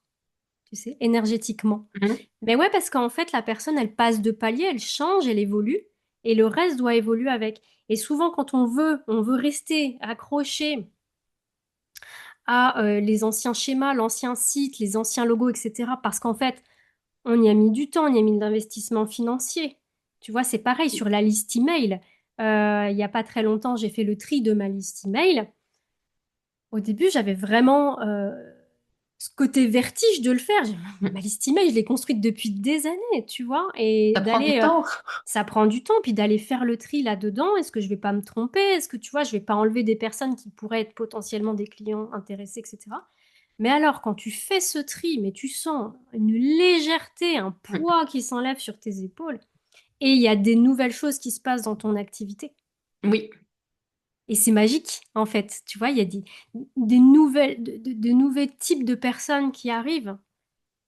tu sais, énergétiquement. Mhm. Mais ouais, parce qu'en fait, la personne, elle passe de palier, elle change, elle évolue, et le reste doit évoluer avec. Et souvent, quand on veut rester accroché à les anciens schémas, l'ancien site, les anciens logos, etc., parce qu'en fait, on y a mis du temps, on y a mis de l'investissement financier. Tu vois, c'est pareil sur la liste email. Il n'y a pas très longtemps, j'ai fait le tri de ma liste email. Au début, j'avais vraiment côté vertige de le faire. Ma Mm. liste email, je l'ai construite depuis des années, tu vois, et Ça prend du d'aller, temps. ça prend du temps, puis d'aller faire le tri là-dedans. Est-ce que je vais pas me tromper? Est-ce que tu vois, je vais pas enlever des personnes qui pourraient être potentiellement des clients intéressés, etc. Mais alors, quand tu fais ce tri, mais tu sens une légèreté, un Mm. poids qui s'enlève sur tes épaules, et il y a des nouvelles choses qui se passent dans ton activité. Oui, Et c'est magique, en fait. Tu vois, il y a des nouvelles, de nouveaux types de personnes qui arrivent,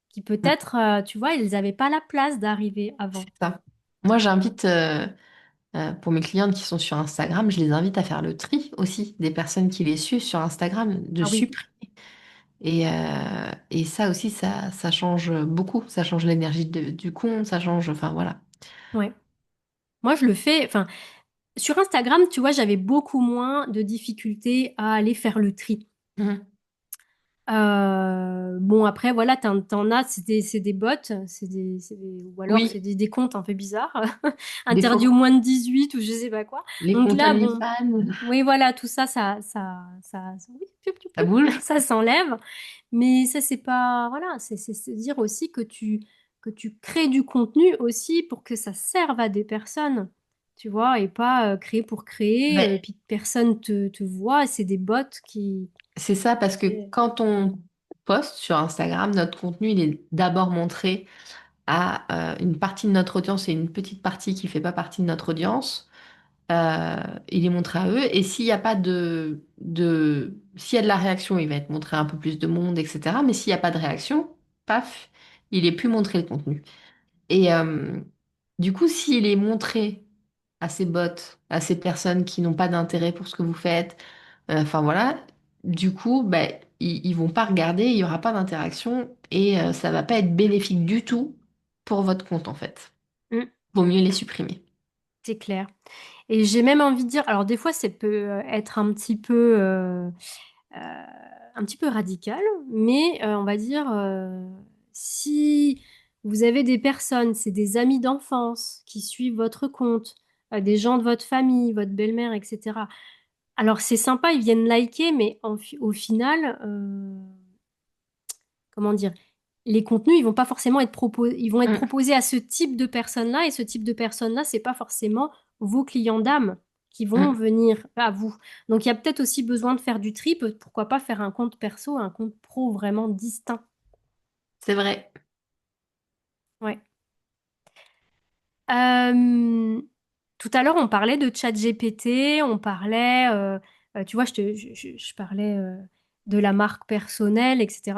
qui Mm. peut-être, tu vois, ils n'avaient pas la place d'arriver C'est avant. ça. Moi, j'invite, pour mes clientes qui sont sur Instagram, je les invite à faire le tri aussi des personnes qui les suivent sur Instagram, de Ah oui, supprimer. Et ça aussi, ça change beaucoup. Ça change l'énergie du compte, ça change, enfin voilà. ouais. Moi, je le fais, enfin, sur Instagram, tu vois, j'avais beaucoup moins de difficultés à aller faire le tri. Mhm. Bon, après, voilà, t'en as, c'est des bots, ou alors c'est Oui, des comptes un peu bizarres, des interdits au faux, moins de 18 ou je sais pas quoi. les Donc comptes là, bon, OnlyFans, oui, voilà, tout ça, oui, ça bouge. ça s'enlève. Mais ça, c'est pas, voilà, c'est dire aussi que tu crées du contenu aussi pour que ça serve à des personnes, tu vois, et pas créer pour créer, Ben, puis que personne te voit, c'est des bots qui... c'est ça parce que quand on poste sur Instagram, notre contenu, il est d'abord montré à une partie de notre audience et une petite partie qui fait pas partie de notre audience. Euh, il est montré à eux. Et s'il n'y a pas s'il y a de la réaction, il va être montré à un peu plus de monde, etc. Mais s'il n'y a pas de réaction, paf, il est plus montré le contenu. Et du coup, s'il est montré à ces bots, à ces personnes qui n'ont pas d'intérêt pour ce que vous faites, enfin voilà, du coup, ben, ils vont pas regarder, il y aura pas d'interaction et ça va pas être bénéfique du tout pour votre compte en fait. Mm, Vaut mieux les supprimer. c'est clair. Et j'ai même envie de dire, alors des fois, ça peut être un petit peu radical, mais on va dire, si vous avez des personnes, c'est des amis d'enfance qui suivent votre compte, des gens de votre famille, votre belle-mère, etc. Alors c'est sympa, ils viennent liker, mais au final, comment dire, les contenus, ils vont pas forcément être ils vont être Mm, proposés à ce type de personnes-là, et ce type de personnes-là, c'est pas forcément vos clients d'âme qui vont mm. venir à vous. Donc il y a peut-être aussi besoin de faire du tri, pourquoi pas faire un compte perso, un compte pro vraiment distinct. C'est vrai. Ouais. Euh, Tout à l'heure, on parlait de ChatGPT, on parlait, tu vois, je parlais de la marque personnelle, etc.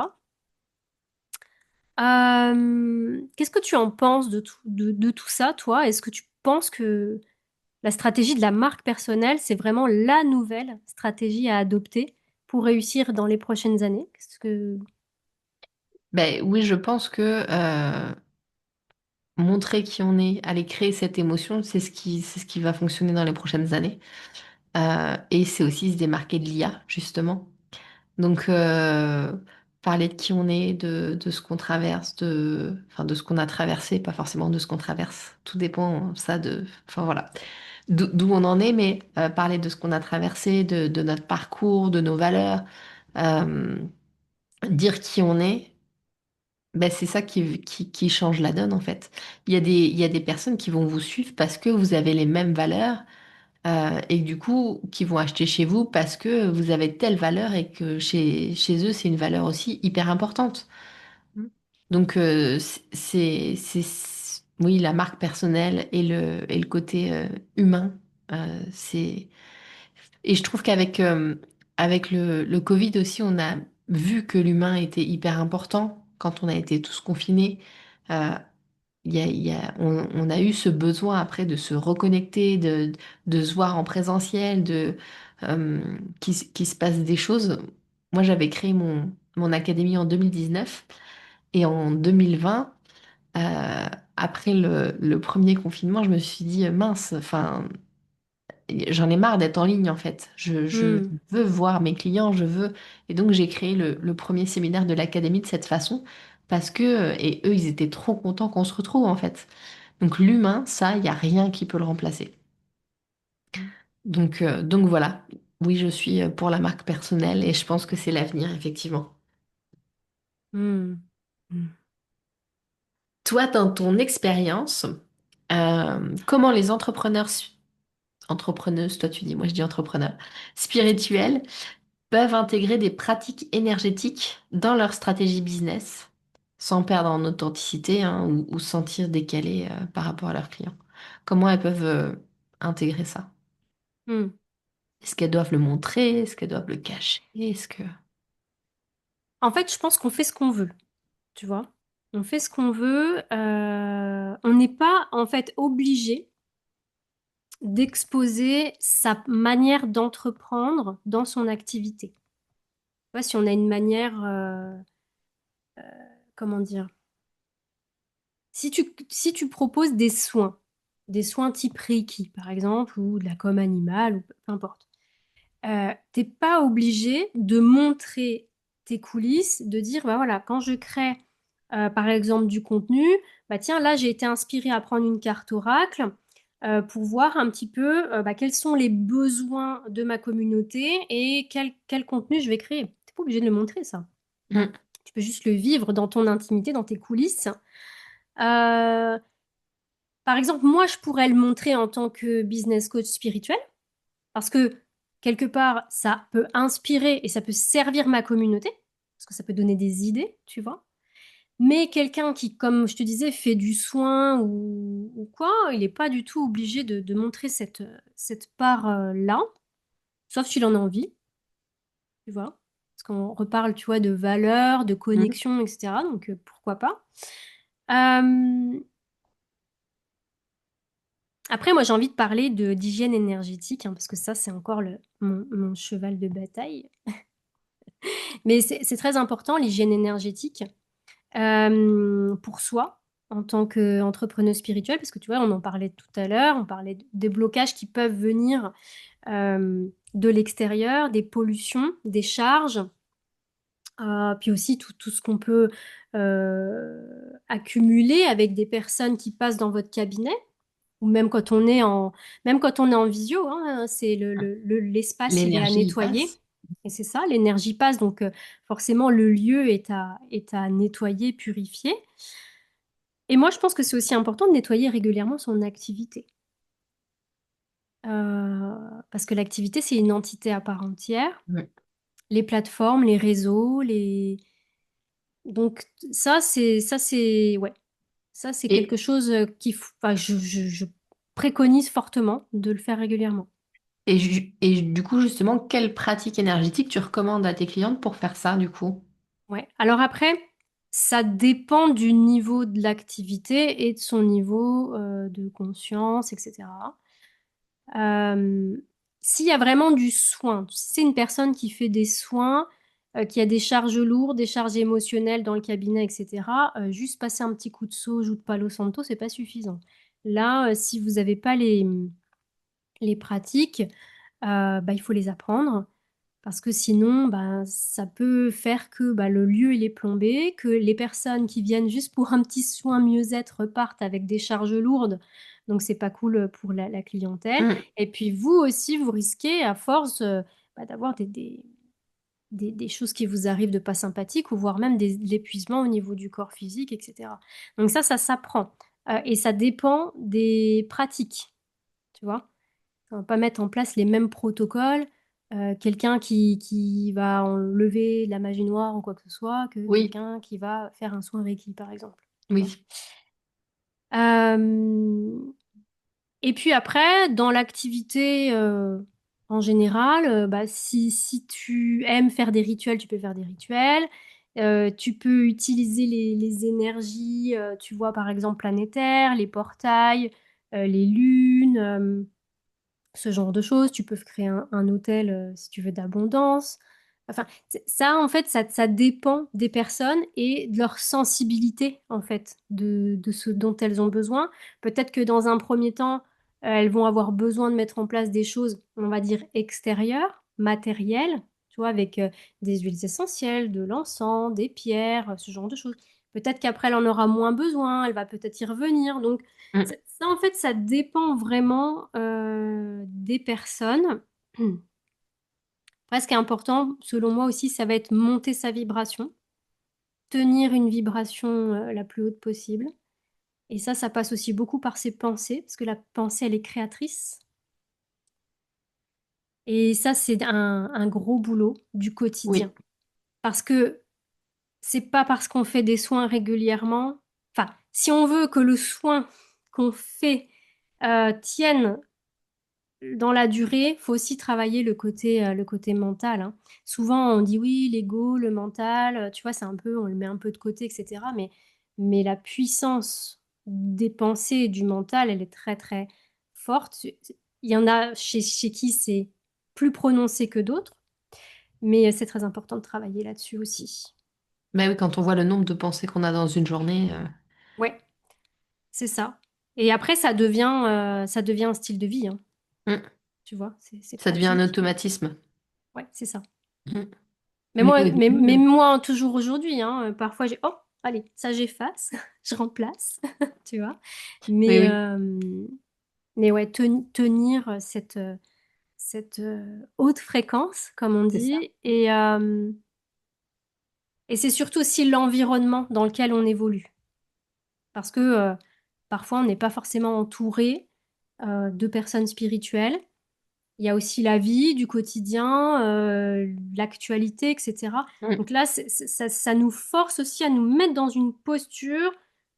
Qu'est-ce que tu en penses de tout ça, toi? Est-ce que tu penses que la stratégie de la marque personnelle, c'est vraiment la nouvelle stratégie à adopter pour réussir dans les prochaines années? Qu'est-ce que... Ben, oui, je pense que montrer qui on est, aller créer cette émotion, c'est ce qui va fonctionner dans les prochaines années. Et c'est aussi se démarquer de l'IA, justement. Donc, parler de qui on est, de ce qu'on traverse, enfin, de ce qu'on a traversé, pas forcément de ce qu'on traverse. Tout dépend, ça, enfin voilà, d'où on en est, mais parler de ce qu'on a traversé, de notre parcours, de nos valeurs, euh, dire qui on est. Ben, c'est ça qui change la donne en fait. Il y a des personnes qui vont vous suivre parce que vous avez les mêmes valeurs et du coup qui vont acheter chez vous parce que vous avez telle valeur et que chez eux c'est une valeur aussi hyper importante. Donc oui, la marque personnelle et le côté humain, c'est et je trouve qu'avec avec le Covid aussi, on a vu que l'humain était hyper important quand on a été tous confinés. Euh, on a eu ce besoin après de se reconnecter, de se voir en présentiel, euh, qui se passe des choses. Moi, j'avais créé mon académie en 2019 et en 2020, euh, après le premier confinement, je me suis dit, mince, enfin, j'en ai marre d'être en ligne en fait. Je Hmm. veux voir mes clients, je veux. Et donc j'ai créé le premier séminaire de l'académie de cette façon parce que, et eux, ils étaient trop contents qu'on se retrouve en fait. Donc l'humain, ça, il n'y a rien qui peut le remplacer. Donc voilà, oui, je suis pour la marque personnelle et je pense que c'est l'avenir, effectivement. Hmm. Hmm. Toi, dans ton expérience, comment les entrepreneuses, toi tu dis, moi je dis entrepreneurs, spirituels, peuvent intégrer des pratiques énergétiques dans leur stratégie business sans perdre en authenticité, hein, ou se sentir décalées par rapport à leurs clients? Comment elles peuvent intégrer ça? Hmm. Est-ce qu'elles doivent le montrer? Est-ce qu'elles doivent le cacher? Est-ce que... En fait, je pense qu'on fait ce qu'on veut, tu vois. On fait ce qu'on veut. On n'est pas, en fait, obligé d'exposer sa manière d'entreprendre dans son activité. Tu vois, si on a une manière, comment dire, si tu proposes des soins type Reiki, par exemple, ou de la com animale, ou peu importe, t'es pas obligé de montrer tes coulisses, de dire, bah voilà, quand je crée, par exemple, du contenu, bah tiens, là, j'ai été inspirée à prendre une carte oracle pour voir un petit peu bah, quels sont les besoins de ma communauté et quel contenu je vais créer. T'es pas obligé de le montrer, ça. Mm. Tu peux juste le vivre dans ton intimité, dans tes coulisses. Euh, Par exemple, moi, je pourrais le montrer en tant que business coach spirituel. Parce que quelque part, ça peut inspirer et ça peut servir ma communauté, parce que ça peut donner des idées, tu vois. Mais quelqu'un qui, comme je te disais, fait du soin ou quoi, il n'est pas du tout obligé de montrer cette part-là, sauf s'il en a envie, tu vois. Parce qu'on reparle, tu vois, de valeurs, de Mm. connexion, etc. Donc, pourquoi pas. Euh, Après, moi, j'ai envie de parler d'hygiène énergétique, hein, parce que ça, c'est encore mon cheval de bataille. Mais c'est très important, l'hygiène énergétique, pour soi, en tant qu'entrepreneur spirituel, parce que tu vois, on en parlait tout à l'heure, on parlait des blocages qui peuvent venir de l'extérieur, des pollutions, des charges, puis aussi tout ce qu'on peut accumuler avec des personnes qui passent dans votre cabinet, ou même quand on est en visio, hein, c'est l'espace, il est à L'énergie y nettoyer. passe. Et c'est ça, l'énergie passe, donc forcément le lieu est à nettoyer, purifier. Et moi, je pense que c'est aussi important de nettoyer régulièrement son activité. Euh, Parce que l'activité, c'est une entité à part entière. Mm. Les plateformes, les réseaux, les... Donc ouais, ça c'est quelque Et, chose enfin, je préconise fortement de le faire régulièrement. et du coup, justement, quelle pratique énergétique tu recommandes à tes clientes pour faire ça, du coup? Ouais. Alors après, ça dépend du niveau de l'activité et de son niveau de conscience, etc. Euh, S'il y a vraiment du soin, si c'est une personne qui fait des soins, qui a des charges lourdes, des charges émotionnelles dans le cabinet, etc., juste passer un petit coup de sauge ou de Palo Santo, c'est pas suffisant. Là, si vous n'avez pas les pratiques, bah, il faut les apprendre. Parce que sinon, bah, ça peut faire que bah, le lieu il est plombé, que les personnes qui viennent juste pour un petit soin mieux-être repartent avec des charges lourdes. Donc, c'est pas cool pour la clientèle. Mm. Et puis, vous aussi, vous risquez, à force, bah, d'avoir des choses qui vous arrivent de pas sympathiques, ou voire même de l'épuisement au niveau du corps physique, etc. Donc, ça s'apprend. Et ça dépend des pratiques, tu vois. On va pas mettre en place les mêmes protocoles. Quelqu'un qui va enlever la magie noire ou quoi que ce soit que Oui, quelqu'un qui va faire un soin Reiki, par exemple. Tu vois. oui. Euh, et puis après, dans l'activité en général, bah, si tu aimes faire des rituels, tu peux faire des rituels. Tu peux utiliser les énergies, tu vois, par exemple, planétaires, les portails, les lunes. Ce genre de choses. Tu peux créer un hôtel si tu veux d'abondance. Enfin, ça, en fait, ça dépend des personnes et de leur sensibilité, en fait, de ce dont elles ont besoin. Peut-être que dans un premier temps, elles vont avoir besoin de mettre en place des choses, on va dire, extérieures, matérielles, tu vois, avec des huiles essentielles, de l'encens, des pierres, ce genre de choses. Peut-être qu'après, elle en aura moins besoin, elle va peut-être y revenir. Donc, Mm. ça, en fait, ça dépend vraiment des personnes. Après, ce qui est important, selon moi aussi, ça va être monter sa vibration. tenir une vibration la plus haute possible. Et ça passe aussi beaucoup par ses pensées, parce que la pensée, elle est créatrice. Et ça, c'est un gros boulot du Oui, quotidien. Parce que c'est pas parce qu'on fait des soins régulièrement, enfin, si on veut que le soin qu'on fait tienne dans la durée, faut aussi travailler le côté mental, hein. Souvent, on dit oui, l'ego, le mental, tu vois, c'est un peu, on le met un peu de côté, etc. Mais la puissance des pensées et du mental, elle est très, très forte. Il y en a chez qui c'est plus prononcé que d'autres, mais c'est très important de travailler là-dessus aussi. mais oui, quand on voit le nombre de pensées qu'on a dans une journée, Ouais, c'est ça. Et après, ça devient un style de vie, hein, mm, tu vois, c'est ça devient un pratique. automatisme. Ouais, c'est ça. Mm. Mais Mais moi, au début, mais moi toujours aujourd'hui, hein, parfois j'ai, oh, allez, ça j'efface, je remplace, tu vois. oui, Mais, oui, euh, mais ouais, tenir cette haute fréquence, comme on c'est ça. dit, et c'est surtout aussi l'environnement dans lequel on évolue. Parce que parfois on n'est pas forcément entouré de personnes spirituelles. Il y a aussi la vie du quotidien, l'actualité, etc. Mm. Donc là, ça nous force aussi à nous mettre dans une posture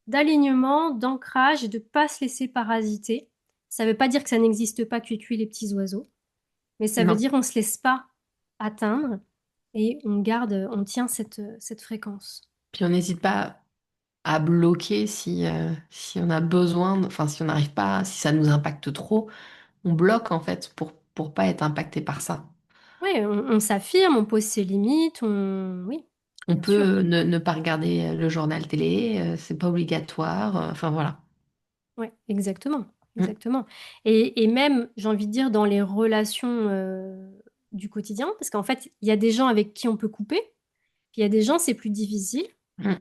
d'alignement, d'ancrage et de ne pas se laisser parasiter. Ça ne veut pas dire que ça n'existe pas, cuit les petits oiseaux, mais ça veut Non. dire qu'on ne se laisse pas atteindre et on garde, on tient cette fréquence. Puis on n'hésite pas à bloquer si on a besoin, enfin si on n'arrive pas, si ça nous impacte trop, on bloque en fait pour pas être impacté par ça. Oui, on s'affirme, on pose ses limites, oui, On bien sûr. peut ne pas regarder le journal télé, c'est pas obligatoire, enfin voilà. Ouais, exactement, Mm, exactement. Et même, j'ai envie de dire, dans les relations du quotidien, parce qu'en fait, il y a des gens avec qui on peut couper, puis il y a des gens, c'est plus difficile. mm,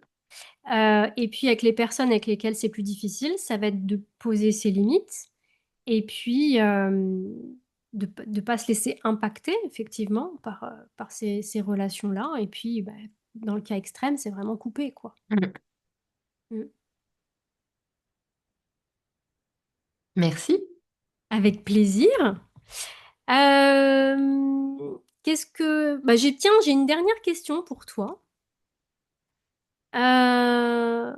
Et puis, avec les personnes avec lesquelles c'est plus difficile, ça va être de poser ses limites et puis de ne pas se laisser impacter, effectivement, par ces relations-là. Et puis, bah, dans le cas extrême, c'est vraiment couper, quoi. mm. Mm. Merci. Avec plaisir. Qu'est-ce que... Bah, tiens, j'ai une dernière question pour toi. Euh,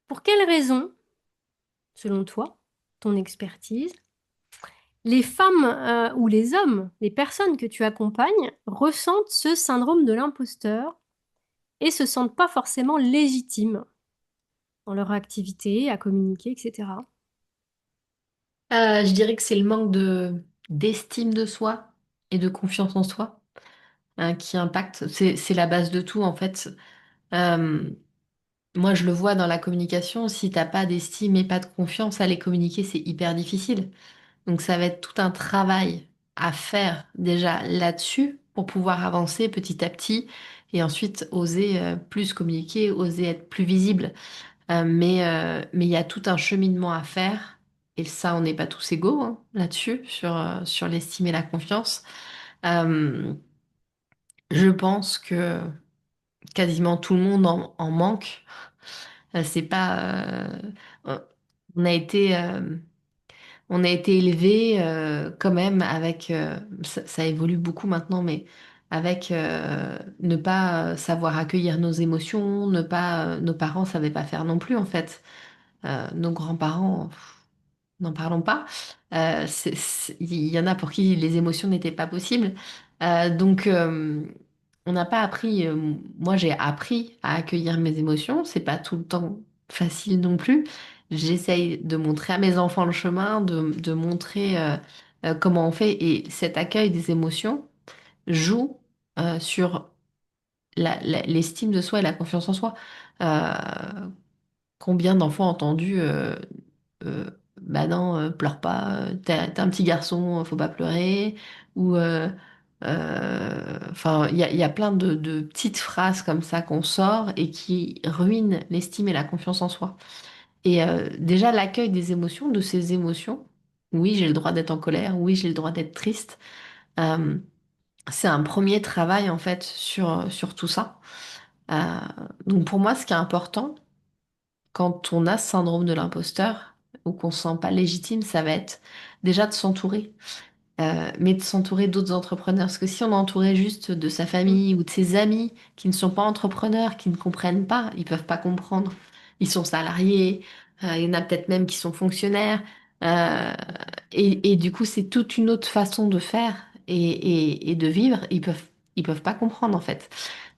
pour quelle raison, selon toi, ton expertise, les femmes ou les hommes, les personnes que tu accompagnes, ressentent ce syndrome de l'imposteur et se sentent pas forcément légitimes dans leur activité, à communiquer, etc. Je dirais que c'est le manque d'estime de soi et de confiance en soi qui impacte. C'est la base de tout en fait. Euh, Moi, je le vois dans la communication. Si t'as pas d'estime et pas de confiance, aller communiquer, c'est hyper difficile. Donc, ça va être tout un travail à faire déjà là-dessus pour pouvoir avancer petit à petit et ensuite oser plus communiquer, oser être plus visible. Mais il y a tout un cheminement à faire. Et ça, on n'est pas tous égaux hein, là-dessus, sur l'estime et la confiance. Euh, je pense que quasiment tout le monde en manque. C'est pas. Euh, on a été, euh, on a été élevé quand même avec. Ça évolue beaucoup maintenant, mais avec ne pas savoir accueillir nos émotions, ne pas. Nos parents savaient pas faire non plus en fait. Nos grands-parents. N'en parlons pas. Il y en a pour qui les émotions n'étaient pas possibles. Donc, on n'a pas appris. Moi, j'ai appris à accueillir mes émotions. C'est pas tout le temps facile non plus. J'essaye de montrer à mes enfants le chemin, de montrer comment on fait. Et cet accueil des émotions joue sur l'estime de soi et la confiance en soi. Euh, Combien d'enfants ont entendu euh, bah non, pleure pas, t'es un petit garçon, faut pas pleurer. Ou, enfin, il y a plein de petites phrases comme ça qu'on sort et qui ruinent l'estime et la confiance en soi. Et déjà, l'accueil des émotions, de ces émotions, oui, j'ai le droit d'être en colère, oui, j'ai le droit d'être triste. euh, c'est un premier travail en fait sur tout ça. Euh, donc pour moi, ce qui est important quand on a ce syndrome de l'imposteur ou qu'on se sent pas légitime, ça va être déjà de s'entourer. Mais de s'entourer d'autres entrepreneurs. Parce que si on est entouré juste de sa Mm. famille ou de ses amis qui ne sont pas entrepreneurs, qui ne comprennent pas, ils peuvent pas comprendre. Ils sont salariés, il y en a peut-être même qui sont fonctionnaires. euh, et du coup, c'est toute une autre façon de faire et de vivre. Ils peuvent pas comprendre en fait.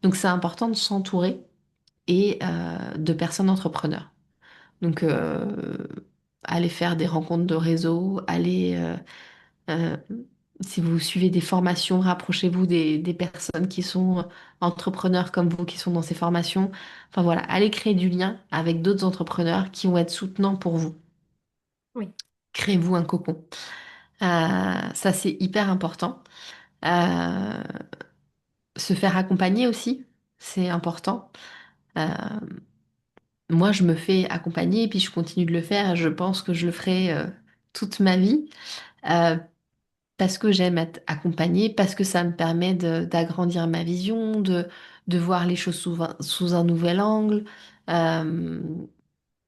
Donc c'est important de s'entourer et de personnes entrepreneurs. Donc aller faire des rencontres de réseau, aller euh, si vous suivez des formations, rapprochez-vous des personnes qui sont entrepreneurs comme vous, qui sont dans ces formations. Enfin voilà, allez créer du lien avec d'autres entrepreneurs qui vont être soutenants pour vous. Oui. Créez-vous un cocon. Ça, c'est hyper important. Euh, Se faire accompagner aussi, c'est important. Euh, Moi, je me fais accompagner et puis je continue de le faire. Je pense que je le ferai toute ma vie. Euh, Parce que j'aime être accompagnée, parce que ça me permet d'agrandir ma vision, de voir les choses sous un nouvel angle, euh,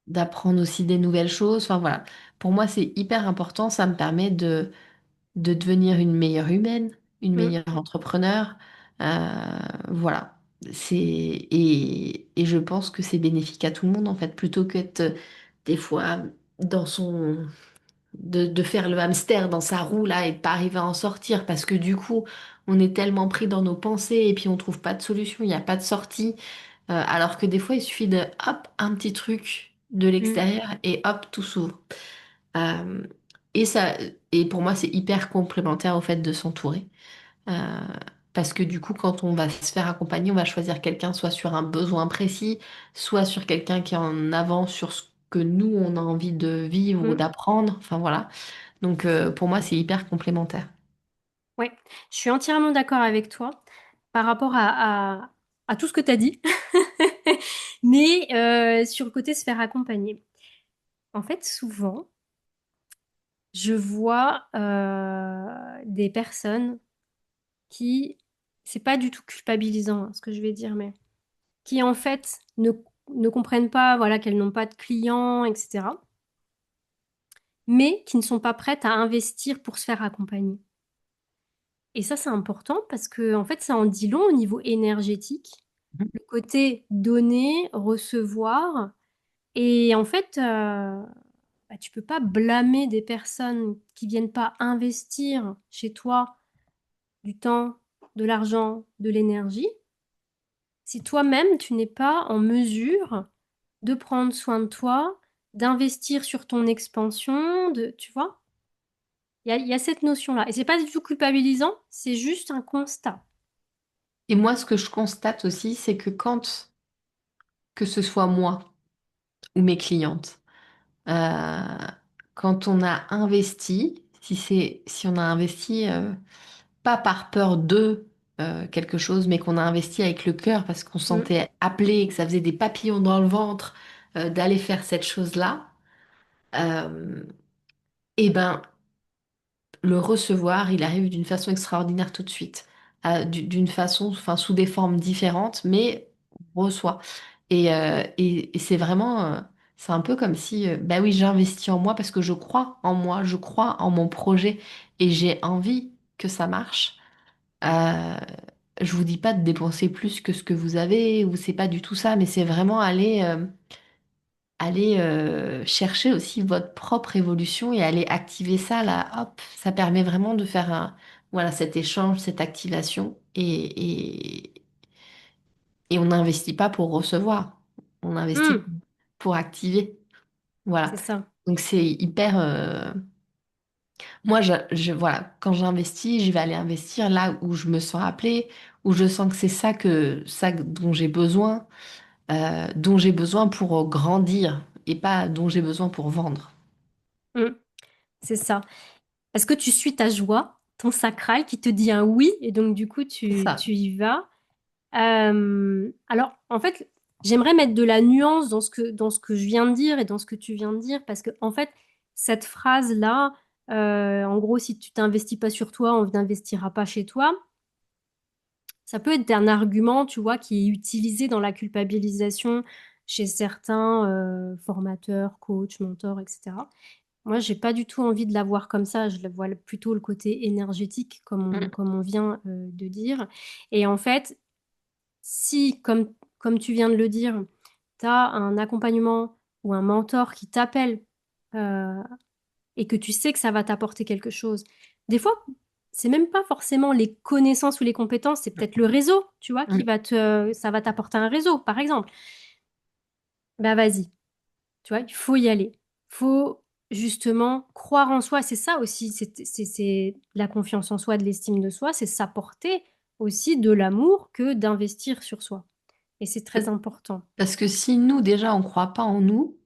d'apprendre aussi des nouvelles choses. Enfin voilà, pour moi c'est hyper important, ça me permet de devenir une meilleure humaine, une Mm. meilleure entrepreneur. Voilà, et je pense que c'est bénéfique à tout le monde en fait, plutôt qu'être des fois dans son de faire le hamster dans sa roue là et de pas arriver à en sortir parce que du coup on est tellement pris dans nos pensées et puis on trouve pas de solution, il n'y a pas de sortie. Alors que des fois il suffit de hop un petit truc de Mm. l'extérieur et hop tout s'ouvre. Euh, et ça et pour moi c'est hyper complémentaire au fait de s'entourer. Euh, Parce que du coup, quand on va se faire accompagner, on va choisir quelqu'un soit sur un besoin précis, soit sur quelqu'un qui est en avance sur ce que nous, on a envie de vivre ou Mm. d'apprendre. Enfin voilà. Donc pour moi, c'est hyper complémentaire. Ouais, je suis entièrement d'accord avec toi par rapport à tout ce que tu as dit, mais sur le côté se faire accompagner. En fait, souvent, je vois des personnes qui, c'est pas du tout culpabilisant hein, ce que je vais dire, mais qui en fait ne comprennent pas, voilà, qu'elles n'ont pas de clients, etc., mais qui ne sont pas prêtes à investir pour se faire accompagner. Et ça, c'est important parce que, en fait, ça en dit long au niveau énergétique. Mhm. Le côté donner, recevoir. Et en fait, bah, tu peux pas blâmer des personnes qui viennent pas investir chez toi du temps, de l'argent, de l'énergie, si toi-même, tu n'es pas en mesure de prendre soin de toi, d'investir sur ton expansion, tu vois? Il y a cette notion-là. Et c'est pas du tout culpabilisant, c'est juste un constat. Et moi, ce que je constate aussi, c'est que quand, que ce soit moi ou mes clientes, euh, quand on a investi, si on a investi pas par peur de quelque chose, mais qu'on a investi avec le cœur parce qu'on se Mm, sentait appelé, que ça faisait des papillons dans le ventre d'aller faire cette chose-là, euh, et ben le recevoir, il arrive d'une façon extraordinaire tout de suite, d'une façon, enfin sous des formes différentes, mais on reçoit. Et c'est vraiment, c'est un peu comme si, bah oui, j'investis en moi parce que je crois en moi, je crois en mon projet et j'ai envie que ça marche. Euh, je vous dis pas de dépenser plus que ce que vous avez, ou c'est pas du tout ça, mais c'est vraiment aller chercher aussi votre propre évolution et aller activer ça là, hop, ça permet vraiment de faire voilà, cet échange, cette activation et on n'investit pas pour recevoir, on investit mm, pour activer, voilà. c'est ça. Donc c'est hyper, moi voilà, quand j'investis, je vais aller investir là où je me sens appelée, où je sens que c'est ça dont j'ai besoin pour grandir et pas dont j'ai besoin pour vendre. Mm, c'est ça. Parce que tu suis ta joie, ton sacral qui te dit un oui, et donc du coup, C'est ça. tu y vas. Alors, en fait, j'aimerais mettre de la nuance dans ce que je viens de dire et dans ce que tu viens de dire, parce que, en fait, cette phrase-là, en gros, si tu t'investis pas sur toi, on n'investira pas chez toi. Ça peut être un argument, tu vois, qui est utilisé dans la culpabilisation chez certains formateurs, coachs, mentors, etc. Moi, j'ai pas du tout envie de la voir comme ça. Je la vois plutôt le côté énergétique, Mm. comme on vient de dire. Et en fait, si, comme tu viens de le dire, tu as un accompagnement ou un mentor qui t'appelle euh, et que tu sais que ça va t'apporter quelque chose, des fois, c'est même pas forcément les connaissances ou les compétences, c'est peut-être le réseau, tu vois, Mm. ça va t'apporter un réseau, par exemple. Bah vas-y, tu vois, il faut y aller. Faut justement croire en soi. C'est ça aussi, c'est la confiance en soi, de l'estime de soi, c'est s'apporter aussi de l'amour que d'investir sur soi. Et c'est très important. Parce que si nous, déjà, on ne croit pas en nous,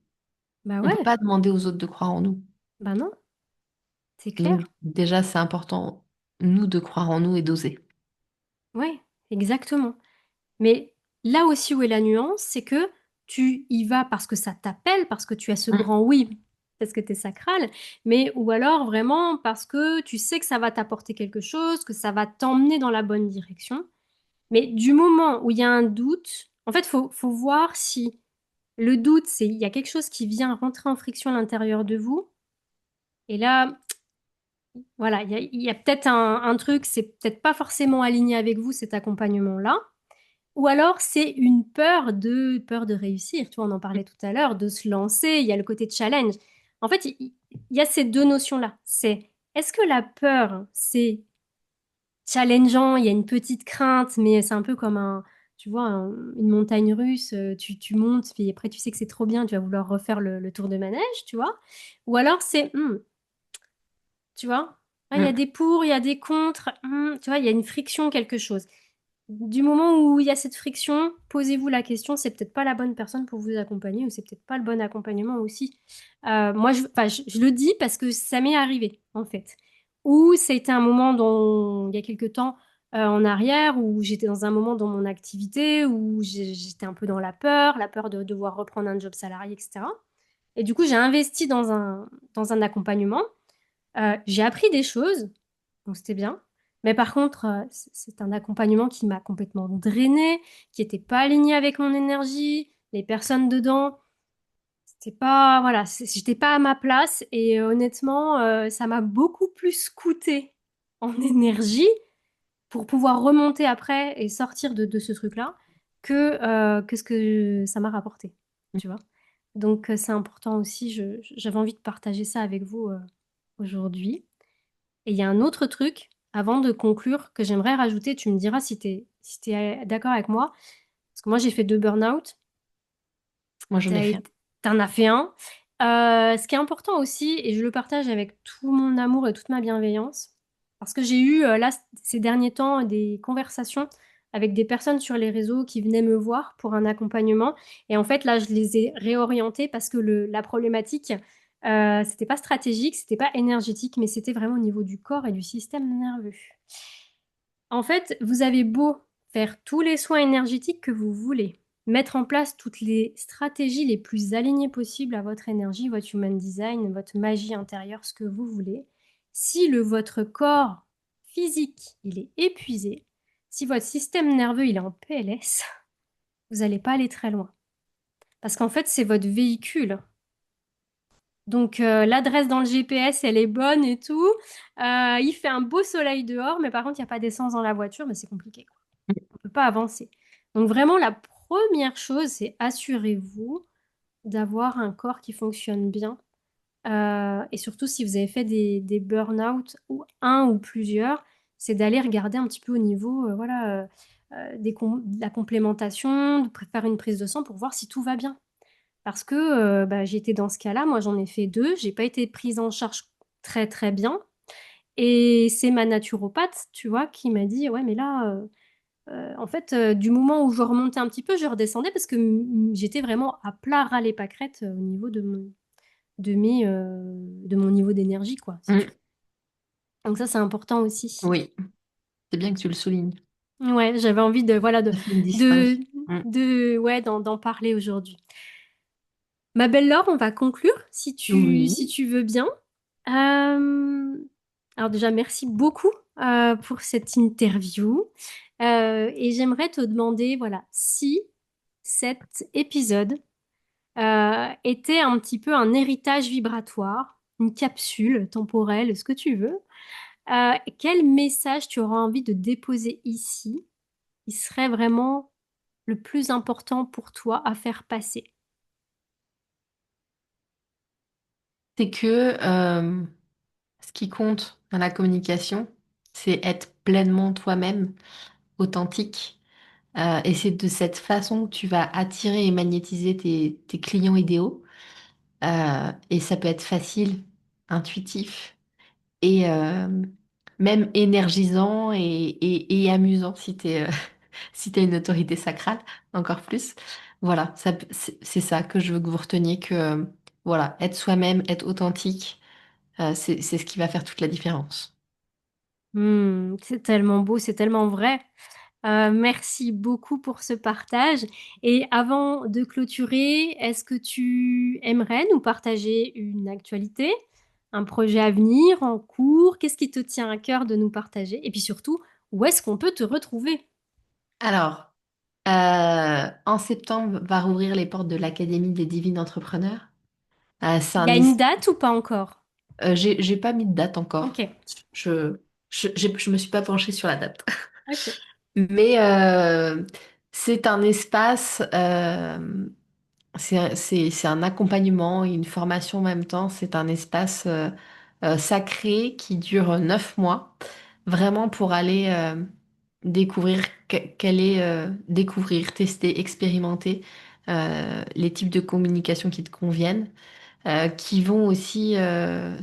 Bah on ne peut ouais, pas demander aux autres de croire en nous. bah non, c'est Donc, clair. déjà, c'est important, nous, de croire en nous et d'oser. Ouais, exactement. Mais là aussi où est la nuance, c'est que tu y vas parce que ça t'appelle, parce que tu as ce Mm. grand oui, parce que tu es sacral, mais ou alors vraiment parce que tu sais que ça va t'apporter quelque chose, que ça va t'emmener dans la bonne direction. Mais du moment où il y a un doute, en fait, faut voir si le doute, il y a quelque chose qui vient rentrer en friction à l'intérieur de vous. Et là, voilà, il y a peut-être un truc, c'est peut-être pas forcément aligné avec vous, cet accompagnement-là. Ou alors c'est une peur de réussir. Tu vois, on en parlait tout à l'heure, de se lancer. Il y a le côté challenge. En fait, il y a ces deux notions-là. C'est est-ce que la peur, c'est challengeant, il y a une petite crainte, mais c'est un peu comme tu vois, une montagne russe. Tu montes, puis après tu sais que c'est trop bien, tu vas vouloir refaire le tour de manège, tu vois. Ou alors c'est, tu vois, ah, il y a Mm. des pour, il y a des contre, tu vois, il y a une friction, quelque chose. Du moment où il y a cette friction, posez-vous la question, c'est peut-être pas la bonne personne pour vous accompagner ou c'est peut-être pas le bon accompagnement aussi. Moi, enfin, je le dis parce que ça m'est arrivé, en fait. Ou c'était un moment il y a quelque temps en arrière, où j'étais dans un moment dans mon activité, où j'étais un peu dans la peur de devoir reprendre un job salarié, etc. Et du coup, j'ai investi dans un accompagnement. J'ai appris des choses, donc c'était bien. Mais par contre, c'est un accompagnement qui m'a complètement drainée, qui n'était pas aligné avec mon énergie. Les personnes dedans, c'était pas, voilà, j'étais pas à ma place. Et honnêtement, ça m'a beaucoup plus coûté en énergie pour pouvoir remonter après et sortir de ce truc-là que ce que ça m'a rapporté, tu vois. Donc c'est important aussi, j'avais envie de partager ça avec vous aujourd'hui. Et il y a un autre truc, avant de conclure, que j'aimerais rajouter. Tu me diras si t'es d'accord avec moi. Parce que moi, j'ai fait 2 burn-out. Moi, j'en ai fait un. T'en as fait un. Ce qui est important aussi, et je le partage avec tout mon amour et toute ma bienveillance, parce que j'ai eu, là, ces derniers temps, des conversations avec des personnes sur les réseaux qui venaient me voir pour un accompagnement. Et en fait, là, je les ai réorientées parce que la problématique, c'était pas stratégique, c'était pas énergétique, mais c'était vraiment au niveau du corps et du système nerveux. En fait, vous avez beau faire tous les soins énergétiques que vous voulez, mettre en place toutes les stratégies les plus alignées possibles à votre énergie, votre human design, votre magie intérieure, ce que vous voulez. Si votre corps physique, il est épuisé, si votre système nerveux, il est en PLS, vous n'allez pas aller très loin. Parce qu'en fait, c'est votre véhicule. Donc l'adresse dans le GPS, elle est bonne et tout. Il fait un beau soleil dehors, mais par contre, il n'y a pas d'essence dans la voiture, mais c'est compliqué, quoi. On peut pas avancer. Donc vraiment, la première chose, c'est assurez-vous d'avoir un corps qui fonctionne bien. Et surtout, si vous avez fait des burn-out, ou un ou plusieurs, c'est d'aller regarder un petit peu au niveau voilà, de la complémentation, de faire une prise de sang pour voir si tout va bien. Parce que bah, j'étais dans ce cas-là, moi j'en ai fait 2, j'ai pas été prise en charge très très bien. Et c'est ma naturopathe, tu vois, qui m'a dit, ouais, mais là, en fait, du moment où je remontais un petit peu, je redescendais parce que j'étais vraiment à plat ras les pâquerettes au niveau de mon niveau d'énergie, quoi, si tu Mm. veux. Donc ça, c'est important aussi. Oui, c'est bien que tu le soulignes. Ouais, j'avais envie Ça fait une de, distinction. Mm. ouais, d'en parler aujourd'hui. Ma belle Laure, on va conclure si Oui. tu veux bien. Alors déjà, merci beaucoup pour cette interview. Et j'aimerais te demander, voilà, si cet épisode était un petit peu un héritage vibratoire, une capsule temporelle, ce que tu veux, quel message tu auras envie de déposer ici? Il serait vraiment le plus important pour toi à faire passer. C'est que ce qui compte dans la communication, c'est être pleinement toi-même, authentique. Et c'est de cette façon que tu vas attirer et magnétiser tes clients idéaux. Et ça peut être facile, intuitif et même énergisant et amusant si si t'es une autorité sacrale, encore plus. Voilà, c'est ça que je veux que vous reteniez, que voilà, être soi-même, être authentique, c'est ce qui va faire toute la différence. C'est tellement beau, c'est tellement vrai. Merci beaucoup pour ce partage. Et avant de clôturer, est-ce que tu aimerais nous partager une actualité, un projet à venir en cours? Qu'est-ce qui te tient à cœur de nous partager? Et puis surtout, où est-ce qu'on peut te retrouver? Alors, en septembre, va rouvrir les portes de l'Académie des Divines Entrepreneurs. C'est Il y un a une date ou pas encore? j'ai pas mis de date Ok, encore. Je, je me suis pas penchée sur la date. ok. Mais c'est un espace, c'est un accompagnement et une formation en même temps. C'est un espace sacré qui dure 9 mois, vraiment pour aller découvrir découvrir, tester, expérimenter les types de communication qui te conviennent, qui vont aussi,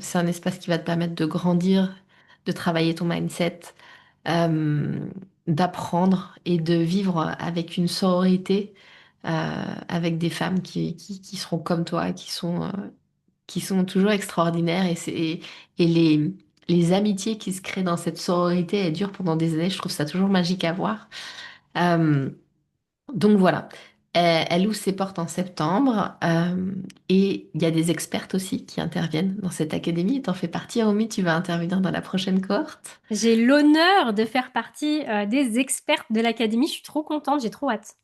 c'est un espace qui va te permettre de grandir, de travailler ton mindset, euh, d'apprendre et de vivre avec une sororité, avec des femmes qui seront comme toi, qui sont toujours extraordinaires. Et les amitiés qui se créent dans cette sororité, elles durent pendant des années. Je trouve ça toujours magique à voir. Euh, donc voilà. Elle ouvre ses portes en septembre, et il y a des expertes aussi qui interviennent dans cette académie. T'en fais partie, Romy, tu vas intervenir dans la prochaine cohorte. J'ai l'honneur de faire partie des expertes de l'académie. Je suis trop contente, j'ai trop hâte.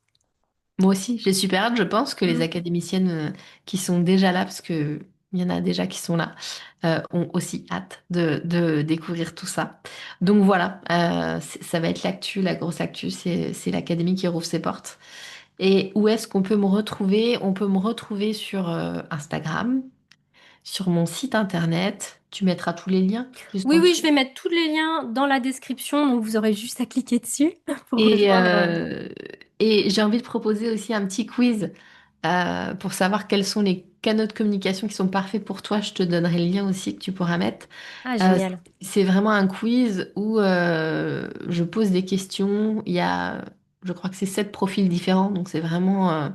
Moi aussi, j'ai super hâte. Je pense que les Mm. académiciennes qui sont déjà là, parce que il y en a déjà qui sont là, ont aussi hâte de découvrir tout ça. Donc voilà, ça va être l'actu, la grosse actu, c'est l'académie qui rouvre ses portes. Et où est-ce qu'on peut me retrouver? On peut me retrouver sur Instagram, sur mon site internet. Tu mettras tous les liens juste Oui, en oui, je dessous. vais mettre tous les liens dans la description, donc vous aurez juste à cliquer dessus pour Et, rejoindre. euh, et j'ai envie de proposer aussi un petit quiz pour savoir quels sont les canaux de communication qui sont parfaits pour toi. Je te donnerai le lien aussi que tu pourras mettre. Ah, Euh, génial. c'est vraiment un quiz où je pose des questions. Il y a, je crois que c'est 7 profils différents, donc c'est vraiment,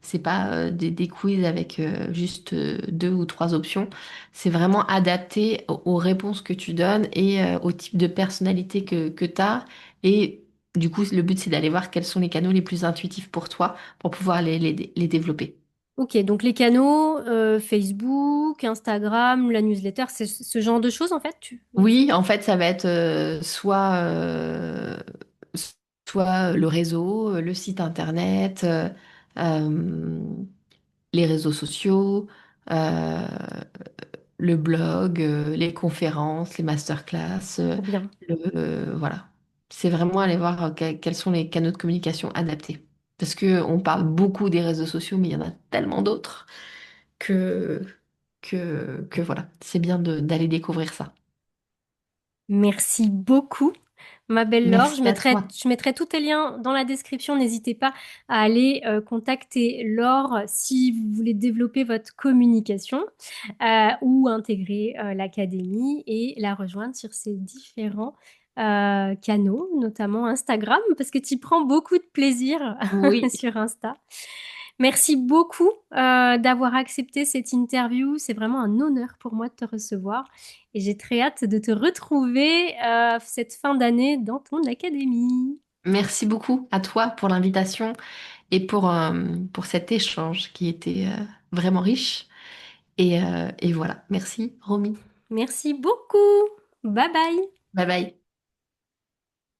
c'est pas des quiz avec juste 2 ou 3 options. C'est vraiment adapté aux réponses que tu donnes et au type de personnalité que tu as. Et du coup, le but, c'est d'aller voir quels sont les canaux les plus intuitifs pour toi pour pouvoir les développer. Ok, donc les canaux, Facebook, Instagram, la newsletter, c'est ce genre de choses en fait. Oui, en fait, ça va être soit le réseau, le site internet, euh, les réseaux sociaux, euh, le blog, les conférences, les masterclass, Trop bien. voilà. C'est vraiment aller voir quels sont les canaux de communication adaptés. Parce que on parle beaucoup des réseaux sociaux, mais il y en a tellement d'autres que, que voilà, c'est bien d'aller découvrir ça. Merci beaucoup, ma belle Laure. Merci à toi. Je mettrai tous tes liens dans la description. N'hésitez pas à aller contacter Laure si vous voulez développer votre communication ou intégrer l'académie et la rejoindre sur ses différents canaux, notamment Instagram, parce que tu prends beaucoup de plaisir Oui, sur Insta. Merci beaucoup d'avoir accepté cette interview. C'est vraiment un honneur pour moi de te recevoir et j'ai très hâte de te retrouver cette fin d'année dans ton académie. merci beaucoup à toi pour l'invitation et pour cet échange qui était vraiment riche. Et voilà, merci Romy. Merci beaucoup. Bye bye. Bye bye.